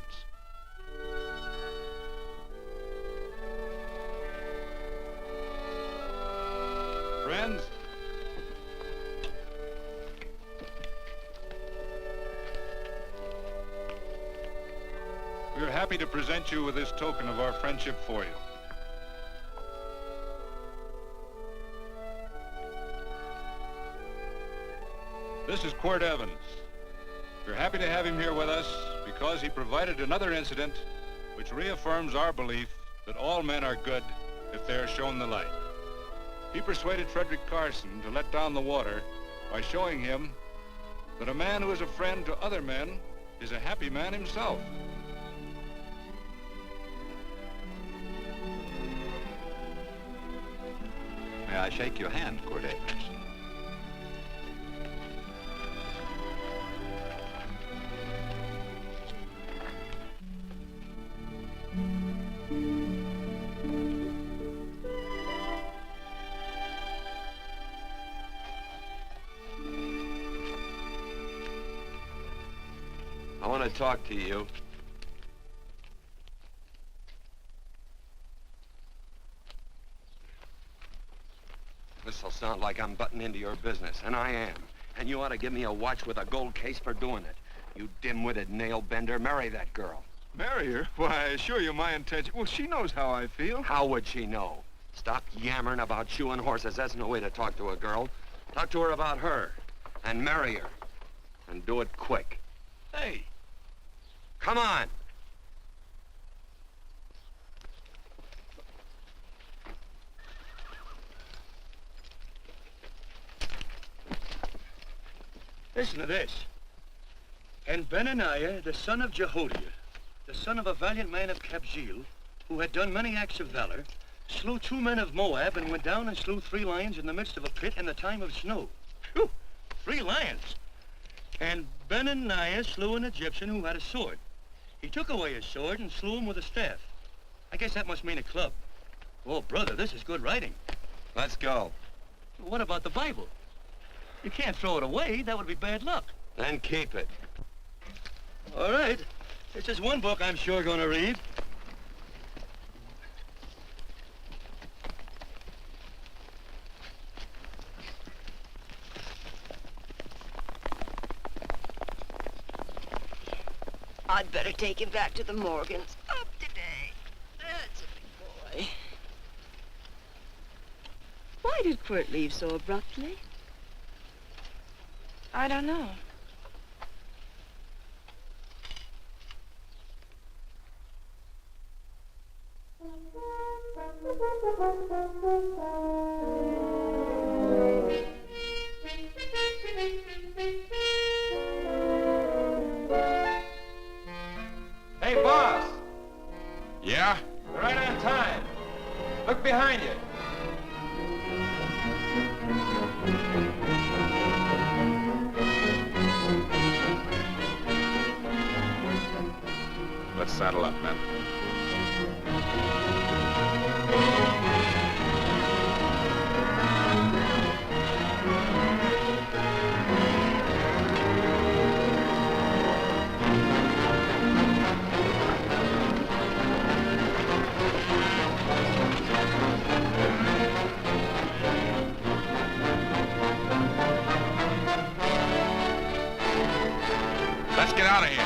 Friends, we are happy to present you with this token of our friendship for you. This is Quirt Evans. We're happy to have him here with us because he provided another incident which reaffirms our belief that all men are good if they are shown the light. He persuaded Frederick Carson to let down the water by showing him that a man who is a friend to other men is a happy man himself. May I shake your hand, Quirt Evans? I want to talk to you. This'll sound like I'm butting into your business, and I am. And you ought to give me a watch with a gold case for doing it. You dim-witted nail-bender, marry that girl. Marry her? Why, I assure you my intention... Well, she knows how I feel. How would she know? Stop yammering about shoeing horses. That's no way to talk to a girl. Talk to her about her, and marry her. And do it quick. Hey. Come on. Listen to this. And Benaniah, the son of Jehoiada, the son of a valiant man of Kabzeel, who had done many acts of valor, slew 2 men of Moab and went down and slew 3 lions in the midst of a pit in the time of snow. Phew, 3 lions. And Benaniah slew an Egyptian who had a sword. He took away his sword and slew him with a staff. I guess that must mean a club. Oh, brother, this is good writing. Let's go. What about the Bible? You can't throw it away. That would be bad luck. Then keep it. All right. It's just one book I'm sure going to read. I'd better take him back to the Morgans. Up today. That's a big boy. Why did Quirt leave so abruptly? I don't know. Hey, boss. Yeah? You're right on time. Look behind you. Let's saddle up, men. Let's get out of here.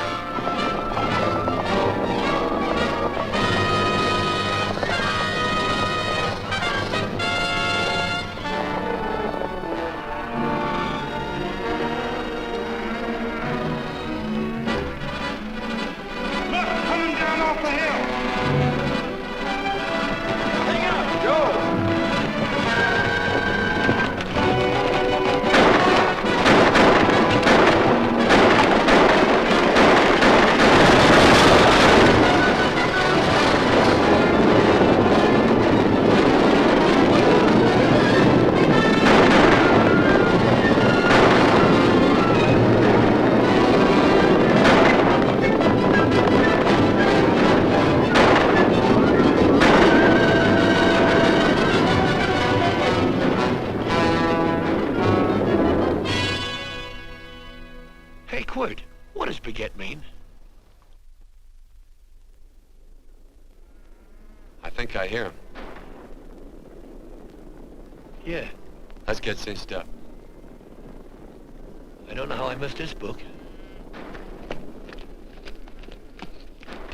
Hey, Quirt, what does beget mean? I think I hear him. Yeah, Let's get cinched up. I don't know how I missed this book.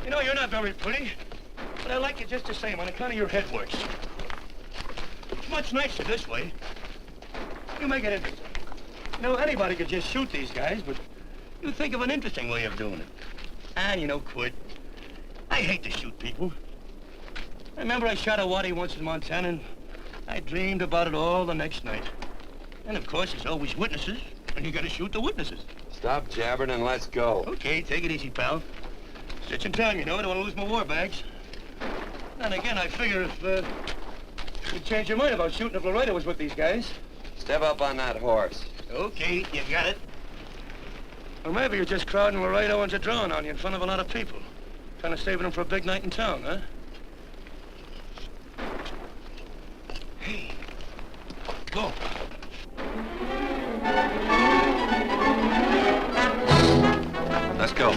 You know, you're not very pretty, but I like you just the same on account of your head works. It's much nicer this way. You make it interesting. You know, anybody could just shoot these guys, but you think of an interesting way of doing it. And you know, Quirt, I hate to shoot people. I remember I shot a waddy once in Montana, and I dreamed about it all the next night. And of course, there's always witnesses, and you gotta shoot the witnesses. Stop jabbering and let's go. Okay, take it easy, pal. Stitching time, you know. I don't want to lose my war bags. And again, I figure if you'd change your mind about shooting if Laredo was with these guys. Step up on that horse. Okay, you got it. Or maybe you're just crowding Laredo into drawing on you in front of a lot of people. Kind of saving them for a big night in town, huh? Hey, go. Let's go.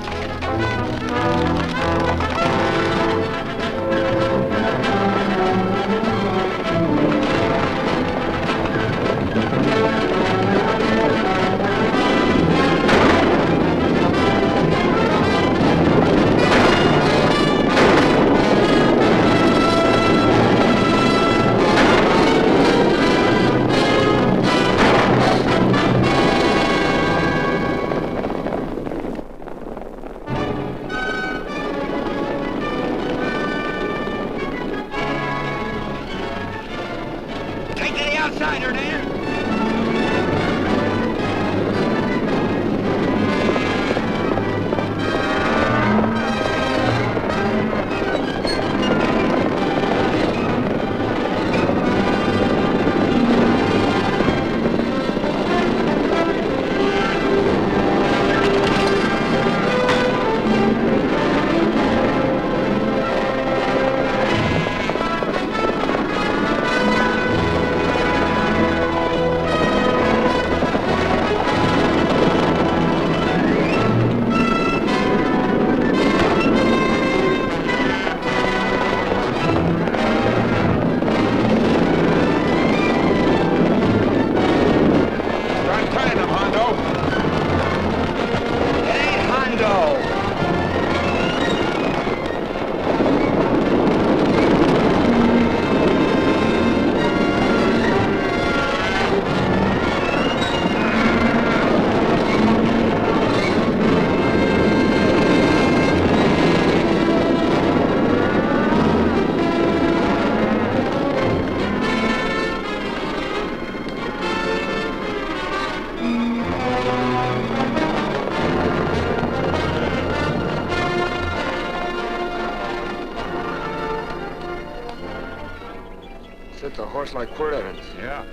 horse like Quirt Evans. Yeah,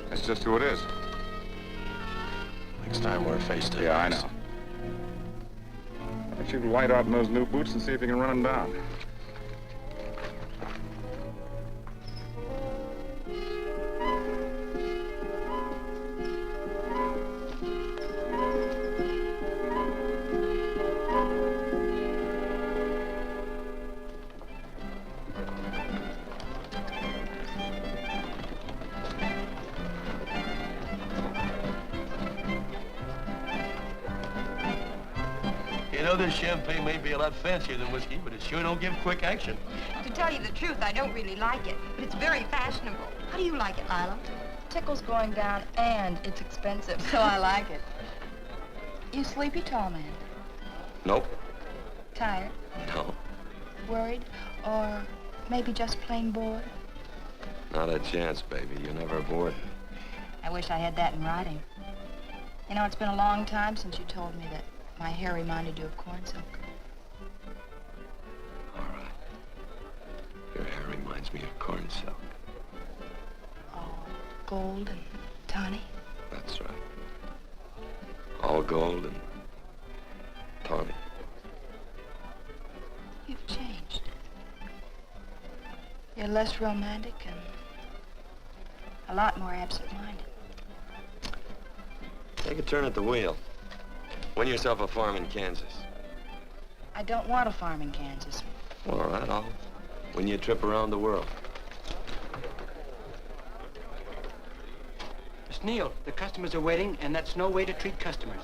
that's just who it is. Next time we're face to face. Yeah, I know. Why don't you light out in those new boots and see if you can run him down? You know, this champagne may be a lot fancier than whiskey, but it sure don't give quick action. To tell you the truth, I don't really like it, but it's very fashionable. How do you like it, Lila? Tickle's going down and it's expensive, so I like it. You sleepy, tall man? Nope. Tired? No. Worried? Or maybe just plain bored? Not a chance, baby. You're never bored. I wish I had that in writing. You know, it's been a long time since you told me that my hair reminded you of corn silk. All right. Your hair reminds me of corn silk. All gold and tawny? That's right. All gold and tawny. You've changed. You're less romantic and a lot more absent-minded. Take a turn at the wheel. Win yourself a farm in Kansas. I don't want a farm in Kansas. All right, I'll win you a trip around the world. Miss Neal, the customers are waiting, and that's no way to treat customers.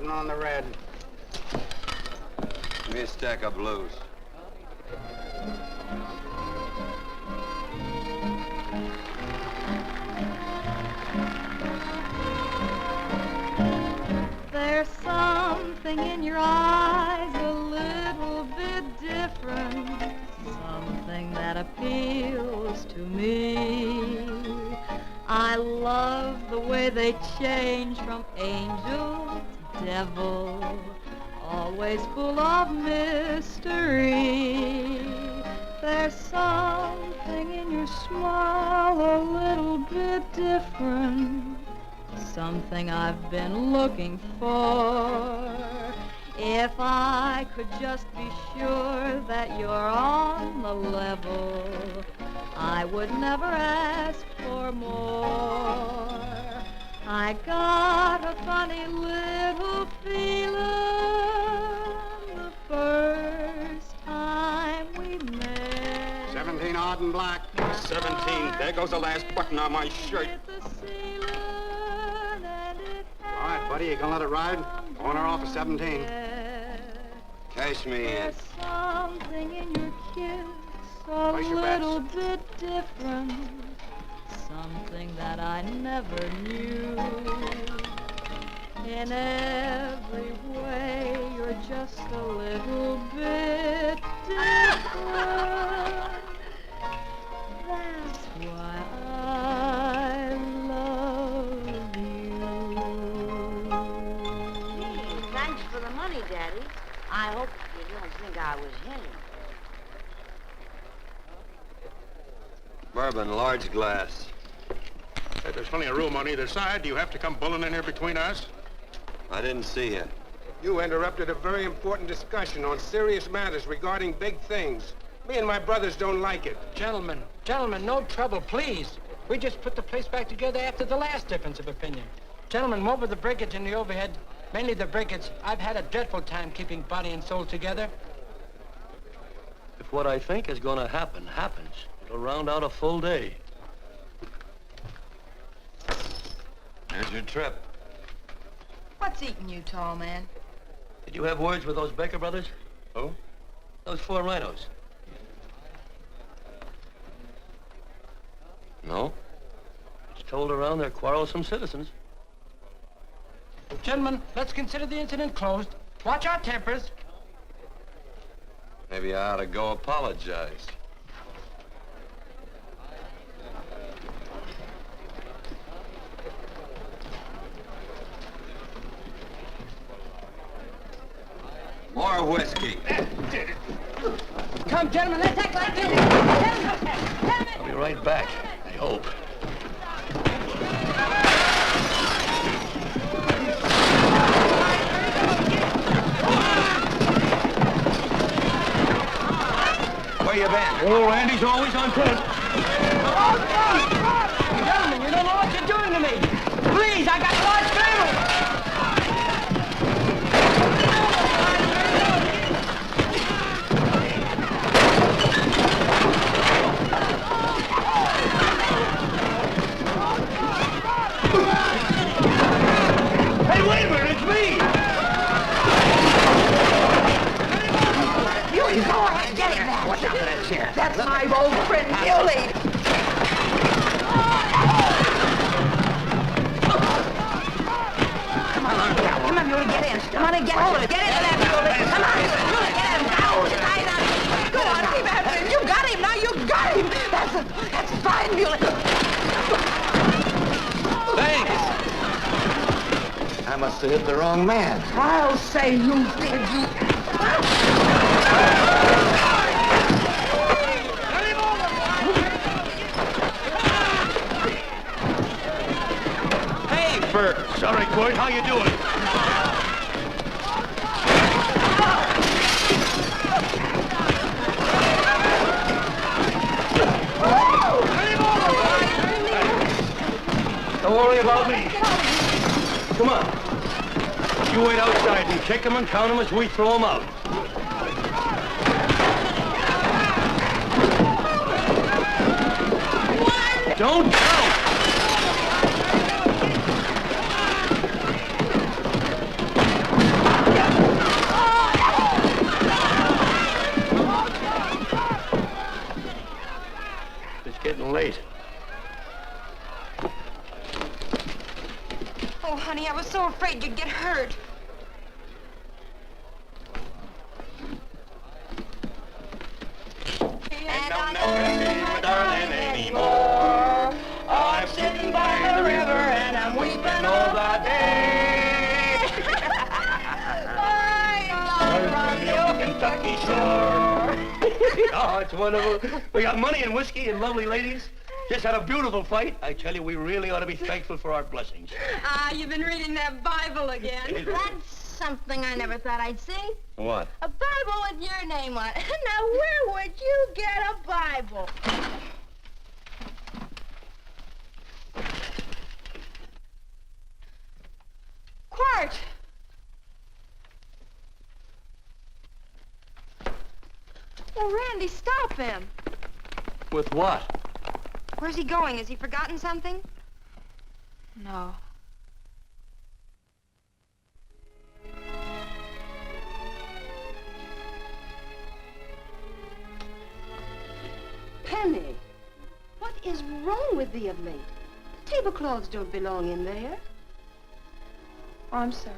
On the red. Give me a stack of blues. There's something in your eyes a little bit different, something that appeals to me. I love the way they change from angel to devil, always full of mystery. There's something in your smile a little bit different, something I've been looking for. If I could just be sure that you're on the level, I would never ask for more. I got a funny little feeling the first time we met. 17 odd and black. 17. There goes the last button on my shirt. All right, buddy, you gonna let it ride? On or off of 17. Cash me in. There's something in your kiss a little bit different, something that I never knew. In every way, you're just a little bit different. That's why I love you. Gee, thanks for the money, Daddy. I hope you don't think I was hinting. Bourbon, large glass. Hey, there's plenty of room on either side. Do you have to come bulling in here between us? I didn't see you. You interrupted a very important discussion on serious matters regarding big things. Me and my brothers don't like it. Gentlemen, no trouble, please. We just put the place back together after the last difference of opinion. Gentlemen, what with the breakage and the overhead, mainly the breakage, I've had a dreadful time keeping body and soul together. If what I think is going to happen happens, it'll round out a full day. Here's your trip. What's eating you, tall man? Did you have words with those Baker brothers? Who? Those 4 rhinos. No? It's told around they're quarrelsome citizens. Gentlemen, let's consider the incident closed. Watch our tempers. Maybe I ought to go apologize. More whiskey. Come, gentlemen, let's act like this. I'll be right back, I hope. Where you been? Oh, Randy's always on point. Gentlemen, you don't know what you're doing to me. Please, I got a large family. Hey, wait a minute, it's me! You go ahead, get him there. Watch out for that chair. That's my old friend, Muley. Come on, Muley, get in. Come on and get hold of it. Get into that, Muley. Come on, Muley, get him. Go, tie it up. Go on, keep after him. You got him, now you got him. That's fine, Muley. Thanks. I must have hit the wrong man. I'll say you did, you. Hey, Bert. Sorry, Quirt. How you doing? Don't worry about me. Come on. You wait outside and kick them and count them as we throw them out. One. Don't count. It's getting late. Oh, honey, I was so afraid you'd get hurt. And I'll never be my darling anymore. I'm sitting by the river and I'm weeping all the day. From the old Kentucky shore. Oh, it's wonderful. We got money and whiskey and lovely ladies. Just had a beautiful fight. I tell you, we really ought to be thankful for our blessings. Ah, you've been reading that Bible again. That's something I never thought I'd see. What? A Bible with your name on it. Now, where would you get a Bible? Quirt! Oh, Randy, stop him. With what? Where's he going? Has he forgotten something? No. Penny, what is wrong with thee of late? Tablecloths don't belong in there. Oh, I'm sorry.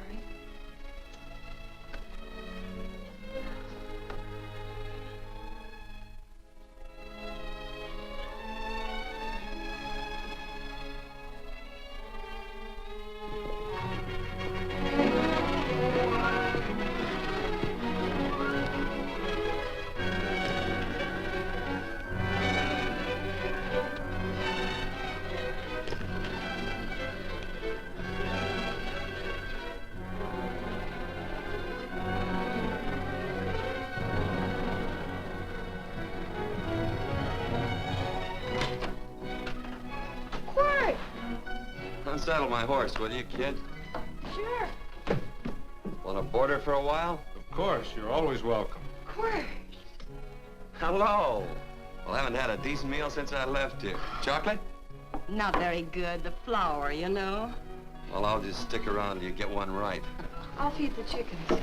Unsaddle my horse, will you, kid? Sure. Want to board her for a while? Of course, you're always welcome. Quirt. Hello. Well, I haven't had a decent meal since I left here. Chocolate? Not very good. The flour, you know. Well, I'll just stick around till you get one right. I'll feed the chickens. So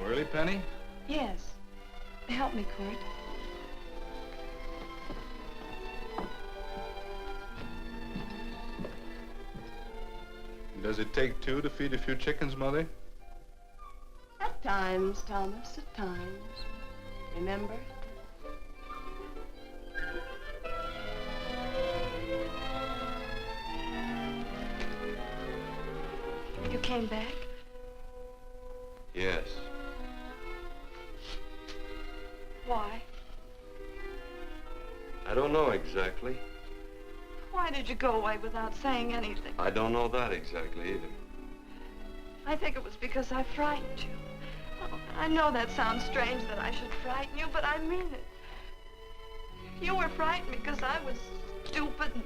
early, Penny? Yes. Help me, Quirt. Does it take two to feed a few chickens, Mother? At times, Thomas, at times. Remember? You came back? Yes. Why? I don't know exactly. Why did you go away without saying anything? I don't know that exactly either. I think it was because I frightened you. Oh, I know that sounds strange that I should frighten you, but I mean it. You were frightened because I was stupid, and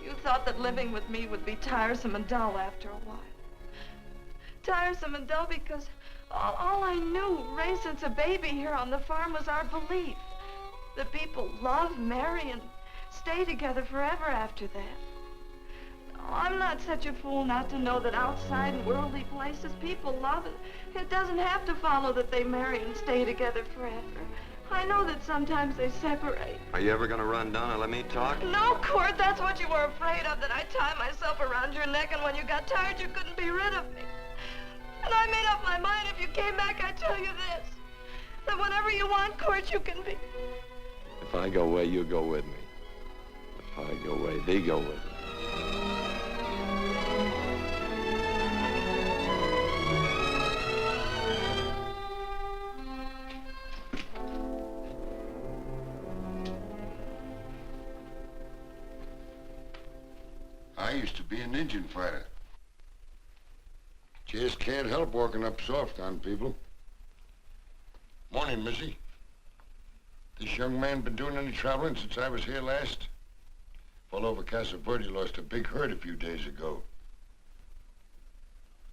you thought that living with me would be tiresome and dull after a while. Tiresome and dull because all I knew, raised since a baby here on the farm, was our belief that people love, marry, and stay together forever after that. Oh, I'm not such a fool not to know that outside in worldly places people love, and it doesn't have to follow that they marry and stay together forever. I know that sometimes they separate. Are you ever gonna run down and let me talk? No, Quirt, that's what you were afraid of, that I'd tie myself around your neck, and when you got tired, you couldn't be rid of me. And I made up my mind, if you came back, I'd tell you this, that whenever you want, Quirt, you can be. If I go away, you go with me. If I go away, they go with me. I used to be an Indian fighter. Just can't help walking up soft on people. Morning, Missy. This young man been doing any traveling since I was here last? Fellow over Casa Verde lost a big herd a few days ago.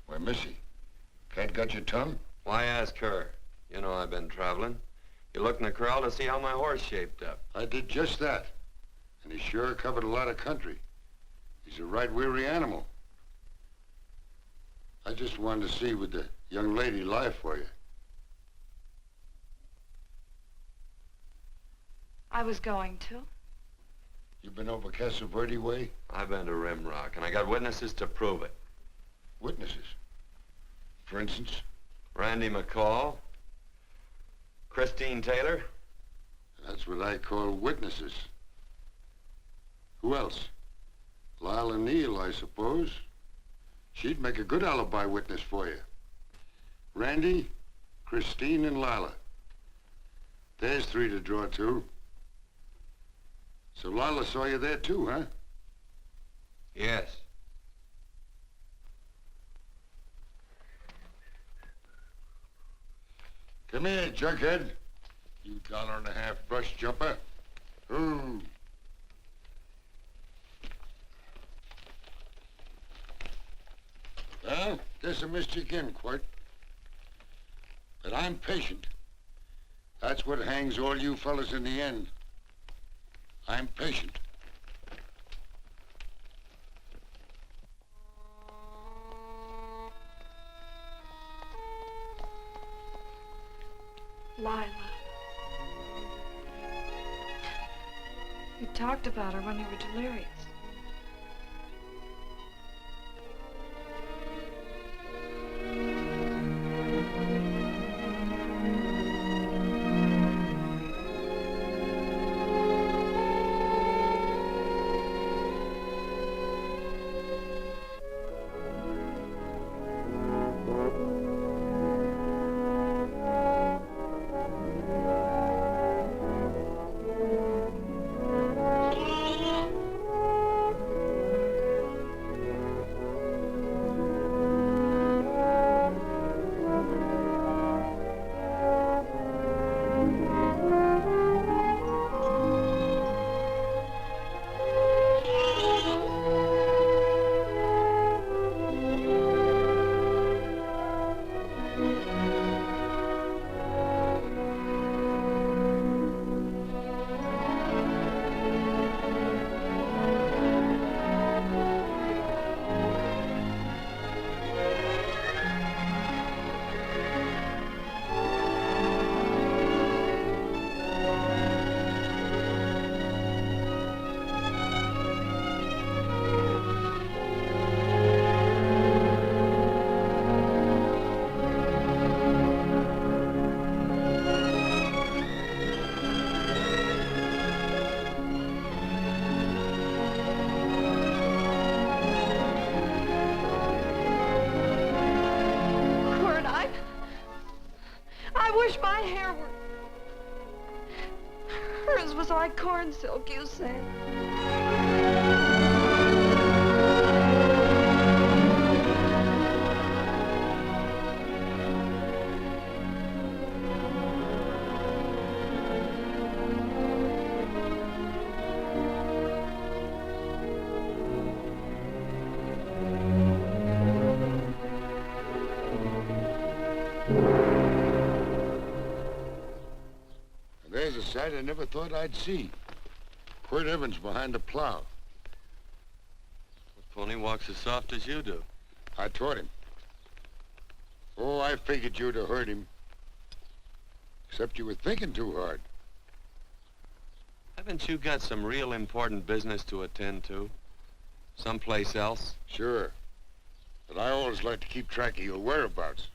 Why, Missy, cat got your tongue? Why ask her? You know I've been traveling. You looked in the corral to see how my horse shaped up. I did just that. And he sure covered a lot of country. He's a right weary animal. I just wanted to see would the young lady lie for you. I was going to. You been over Casa Verde way? I've been to Rimrock, and I got witnesses to prove it. Witnesses? For instance? Randy McCall, Christine Taylor. That's what I call witnesses. Who else? Lila Neal, I suppose. She'd make a good alibi witness for you. Randy, Christine, and Lila. There's three to draw to. So Lila saw you there too, huh? Yes. Come here, junkhead. You $1.50 brush jumper. Ooh. Well, guess I missed you again, Quirt. But I'm patient. That's what hangs all you fellas in the end. I'm patient. Lila. You talked about her when you were delirious. was like corn silk, you said. There's a sight I never thought I'd see. Quirt Evans behind the plow. The pony walks as soft as you do. I taught him. Oh, I figured you'd have heard him. Except you were thinking too hard. Haven't you got some real important business to attend to? Someplace else? Sure. But I always like to keep track of your whereabouts.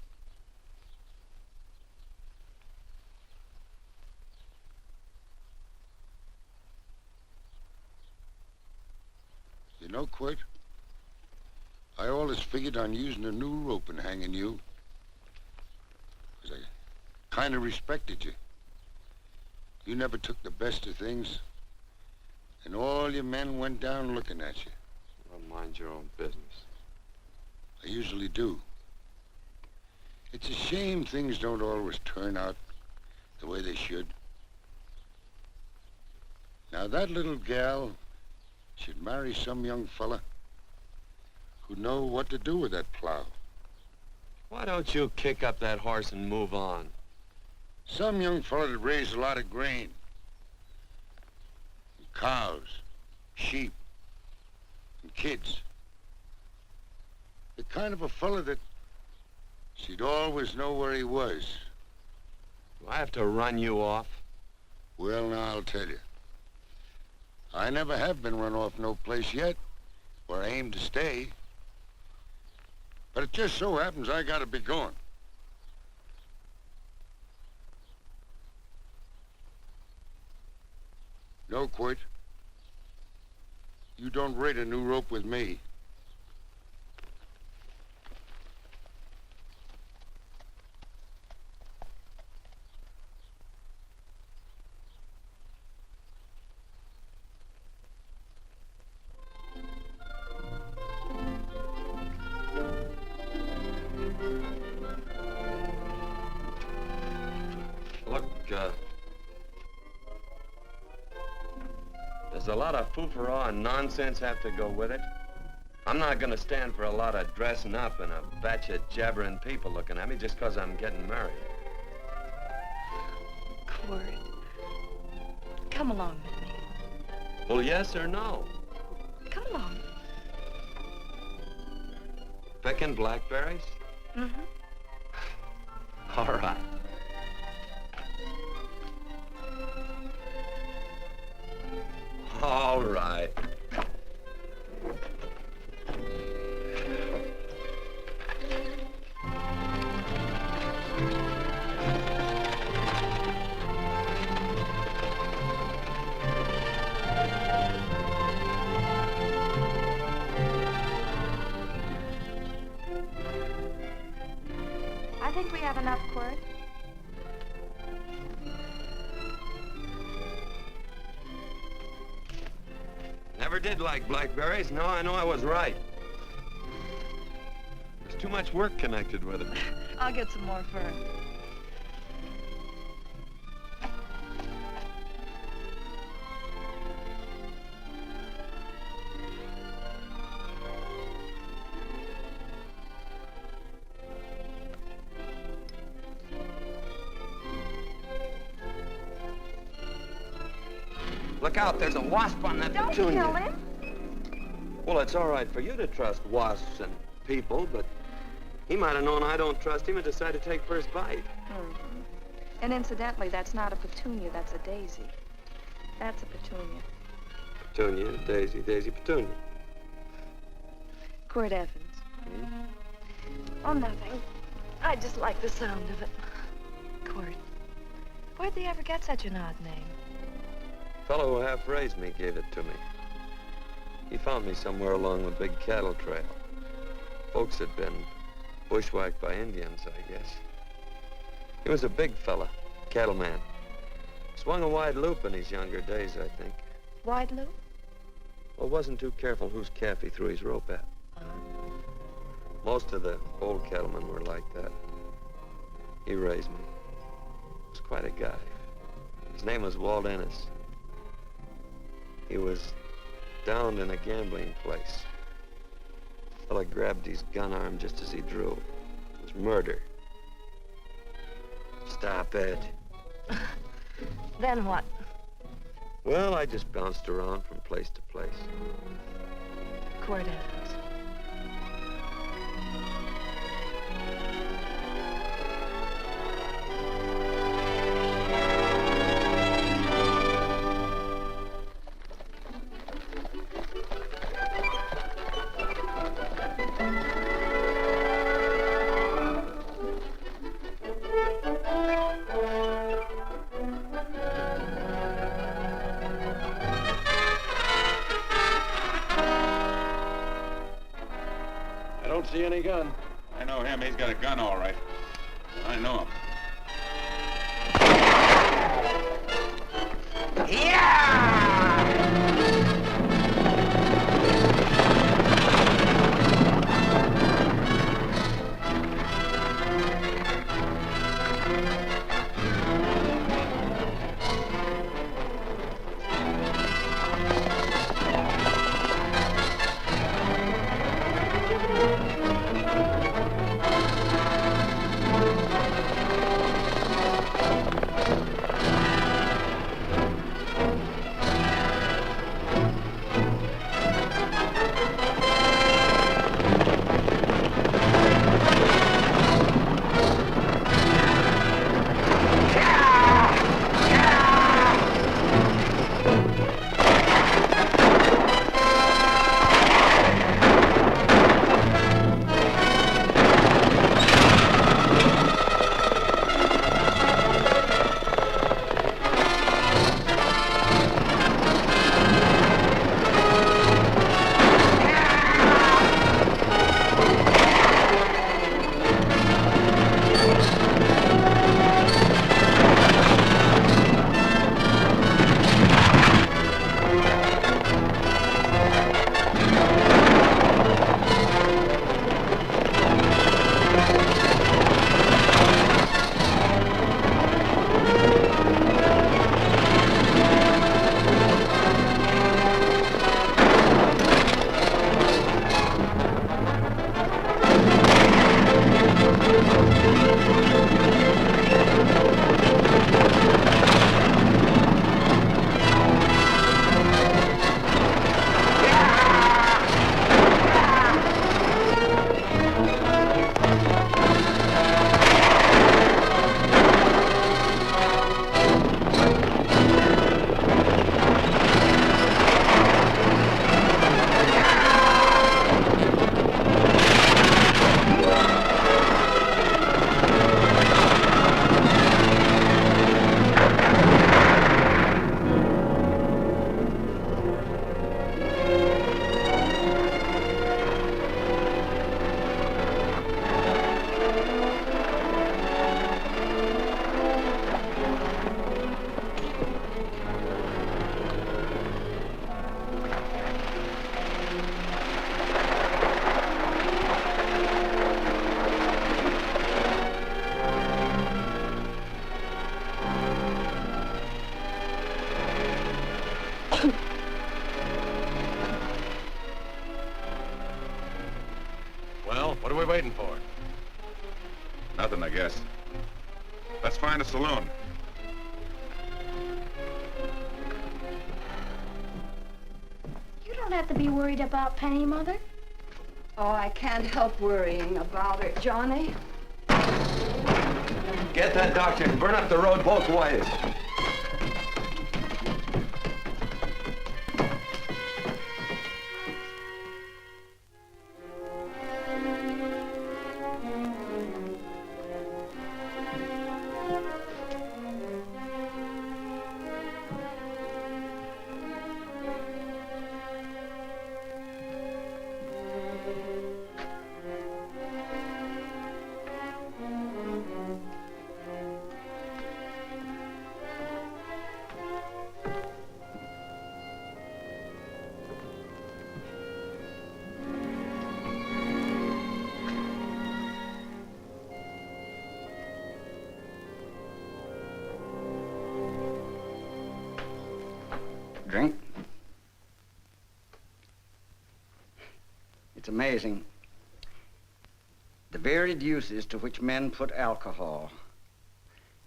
You know, Quirt, I always figured on using a new rope and hanging you. 'Cause I kind of respected you. You never took the best of things, and all your men went down looking at you. Well, mind your own business. I usually do. It's a shame things don't always turn out the way they should. Now, that little gal should marry some young fella who'd know what to do with that plow. Why don't you kick up that horse and move on? Some young fella that raised a lot of grain. And cows, sheep, and kids. The kind of a fella that she'd always know where he was. Do I have to run you off? Well, now, I'll tell you. I never have been run off no place yet, where I aim to stay. But it just so happens I gotta be going. No, Quirt. You don't raid a new rope with me. There's a lot of foo-for-ah and nonsense have to go with it. I'm not gonna stand for a lot of dressing up and a batch of jabbering people looking at me just 'cause I'm getting married. Quirt, come along with me. Well, yes or no? Come along. Picking blackberries? Mm-hmm. All right. All right. I think we have enough, Quirt. Never did like blackberries. Now I know I was right. There's too much work connected with it. I'll get some more fern. Look out, there's a wasp on that petunia. Don't kill him. Well, it's all right for you to trust wasps and people, but he might have known I don't trust him and decided to take first bite. Mm-hmm. And incidentally, that's not a petunia, that's a daisy. That's a petunia. Petunia, daisy, daisy, petunia. Quirt Evans. Oh, nothing. I just like the sound of it. Quirt. Where'd they ever get such an odd name? The fellow who half raised me gave it to me. He found me somewhere along the big cattle trail. Folks had been bushwhacked by Indians, I guess. He was a big fella, cattleman. Swung a wide loop in his younger days, I think. Wide loop? Well, wasn't too careful whose calf he threw his rope at. Most of the old cattlemen were like that. He raised me. He was quite a guy. His name was Walt Ennis. He was downed in a gambling place. A fella grabbed his gun arm just as he drew. It was murder. Stop it. Then what? Well, I just bounced around from place to place. Quirt Evans. See any gun? I know him. He's got a gun, all right. I know him. What are we waiting for? Nothing, I guess. Let's find a saloon. You don't have to be worried about Penny, Mother. Oh, I can't help worrying about her, Johnny. Get that doctor and burn up the road both ways. drink. It's amazing. The varied uses to which men put alcohol.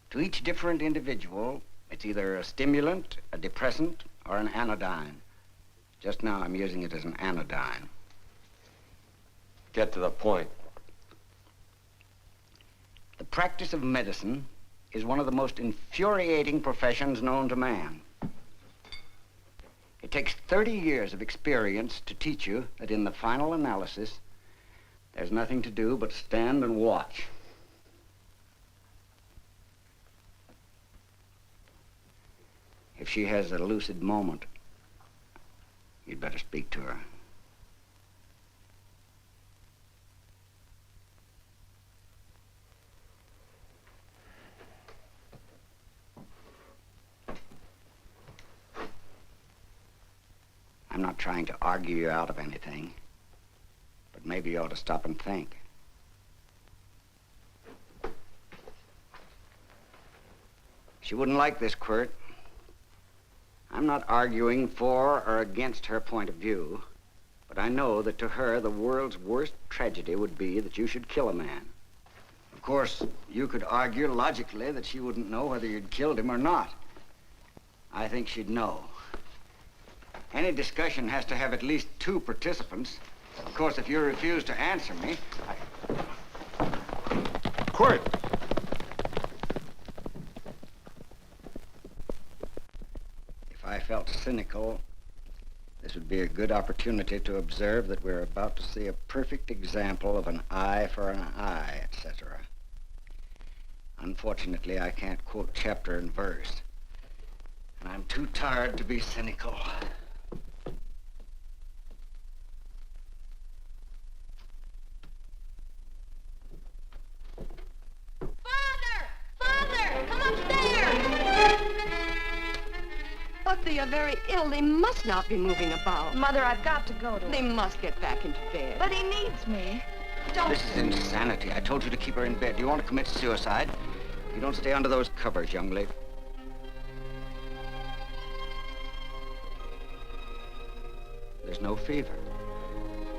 To each different individual, it's either a stimulant, a depressant, or an anodyne. Just now, I'm using it as an anodyne. Get to the point. The practice of medicine is one of the most infuriating professions known to man. It takes 30 years of experience to teach you that in the final analysis, there's nothing to do but stand and watch. If she has a lucid moment, you'd better speak to her. I'm not trying to argue you out of anything, but maybe you ought to stop and think. She wouldn't like this, Quirt. I'm not arguing for or against her point of view, but I know that to her, the world's worst tragedy would be that you should kill a man. Of course, you could argue logically that she wouldn't know whether you'd killed him or not. I think she'd know. Any discussion has to have at least 2 participants. Of course, if you refuse to answer me, Quirt! If I felt cynical, this would be a good opportunity to observe that we're about to see a perfect example of an eye for an eye, etc. Unfortunately, I can't quote chapter and verse, and I'm too tired to be cynical. But they are very ill. They must not be moving about. Mother, I've got to go to They him. must get back into bed. But he needs me. Don't... This is insanity. I told you to keep her in bed. Do you want to commit suicide? You don't stay under those covers, young lady. There's no fever.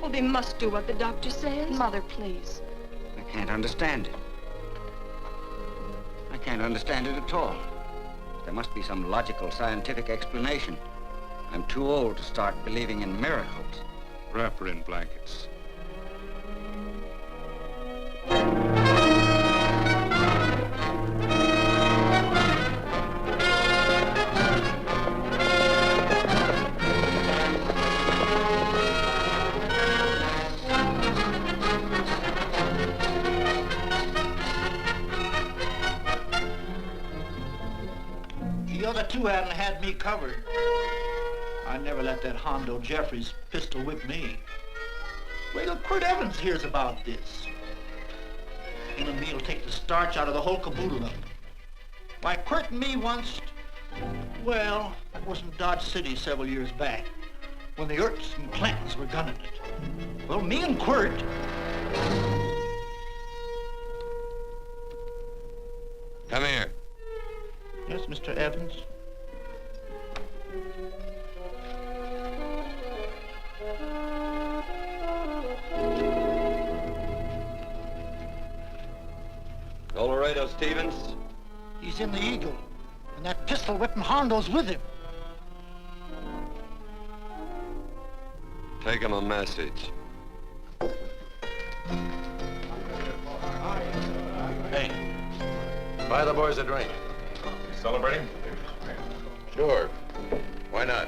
Well, they must do what the doctor says. Mother, please. I can't understand it. I can't understand it at all. There must be some logical, scientific explanation. I'm too old to start believing in miracles. Wrap her in blankets. The other 2 hadn't had me covered. I never let that Hondo Jeffries pistol whip me. Wait till Quirt Evans hears about this. Him and me'll take the starch out of the whole caboodle of it. Why, Quirt and me once, well, that was in Dodge City several years back, when the Erts and Clantons were gunning it. Well, me and Quirt... Come here. Yes, Mr. Evans? Laredo Stevens? He's in the Eagle, and that pistol-whipping Hondo's with him. Take him a message. Hey, buy the boys a drink. Celebrating? Sure. Why not?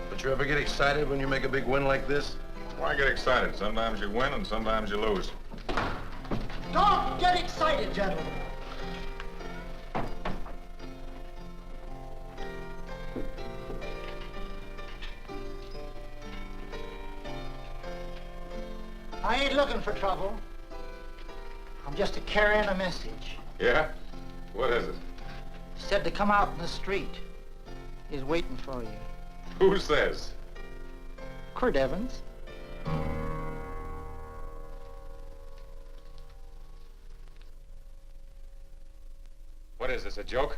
But you ever get excited when you make a big win like this? Why get excited? Sometimes you win and sometimes you lose. Don't get excited, gentlemen. I ain't looking for trouble. I'm just carrying a message. Yeah? What is it? Said to come out in the street. He's waiting for you. Who says? Quirt Evans. What is this, a joke?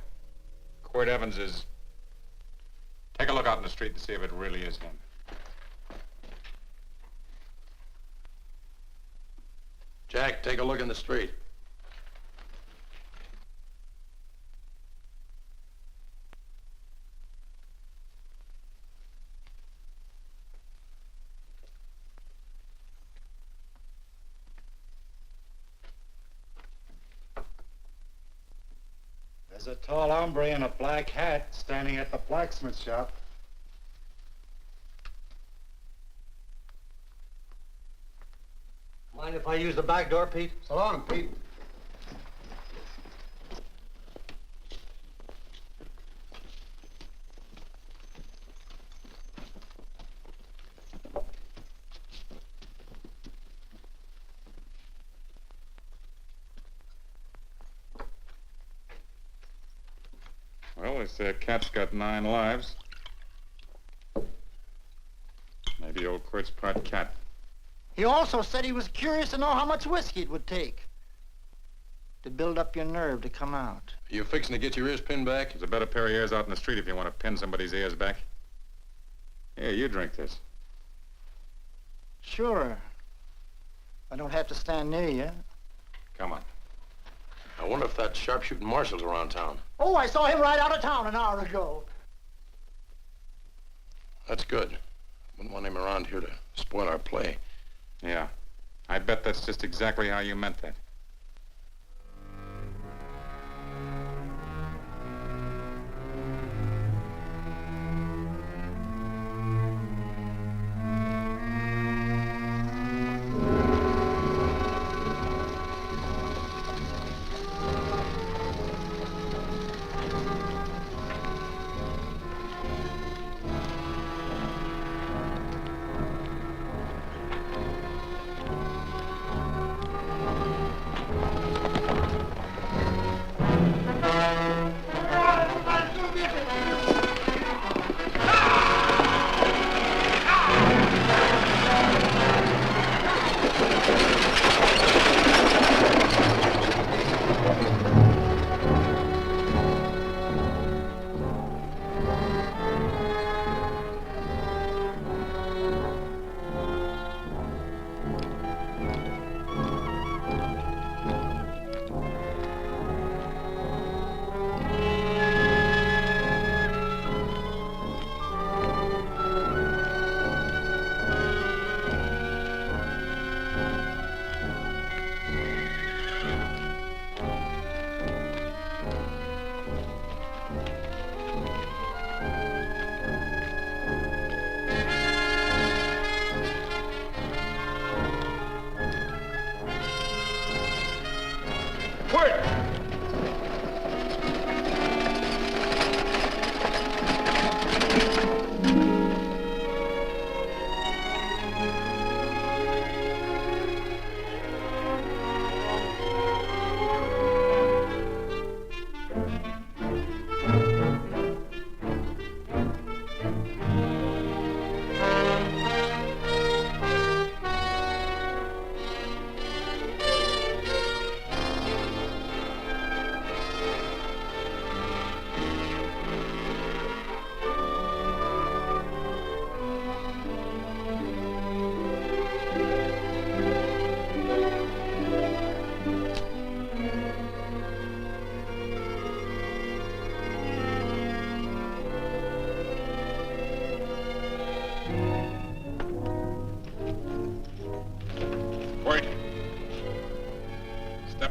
Quirt Evans is... Take a look out in the street and see if it really is him. Jack, take a look in the street. There's a tall hombre in a black hat standing at the blacksmith shop. Mind if I use the back door, Pete? So long, Pete. Well, they say a cat's got 9 lives. Maybe old Quirt's part cat. He also said he was curious to know how much whiskey it would take to build up your nerve to come out. Are you fixing to get your ears pinned back? There's a better pair of ears out in the street if you want to pin somebody's ears back. Here, you drink this. Sure. I don't have to stand near you. Come on. I wonder if that sharpshooting Marshal's around town. Oh, I saw him ride out of town an hour ago. That's good. Wouldn't want him around here to spoil our play. Yeah. I bet that's just exactly how you meant that.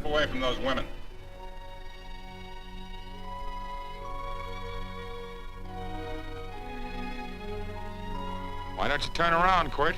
Away from those women. Why don't you turn around, Quirt?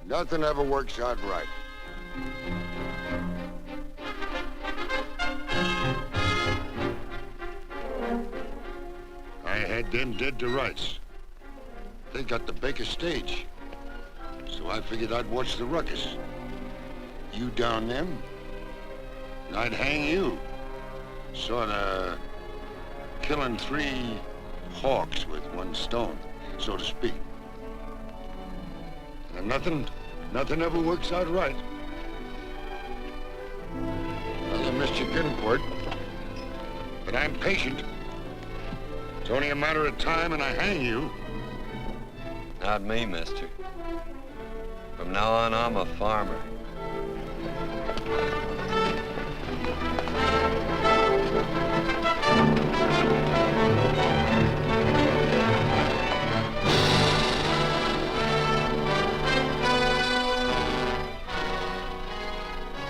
Nothing ever works out right. I had them dead to rights. They got the Baker stage. So So I figured I'd watch the ruckus. You down them, and I'd hang you. Sorta killing 3 hawks with 1 stone, so to speak. And nothing ever works out right. Well, I missed your gun, Quirt. But I'm patient. It's only a matter of time and I hang you. Not me, mister. From now on, I'm a farmer.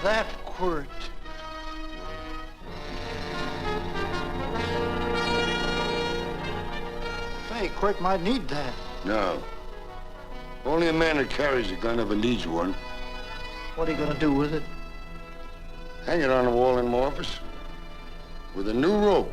That Quirt. Say, Quirt might need that. No. Only a man that carries a gun ever needs one. What are you gonna do with it? Hang it on the wall in my office with a new rope.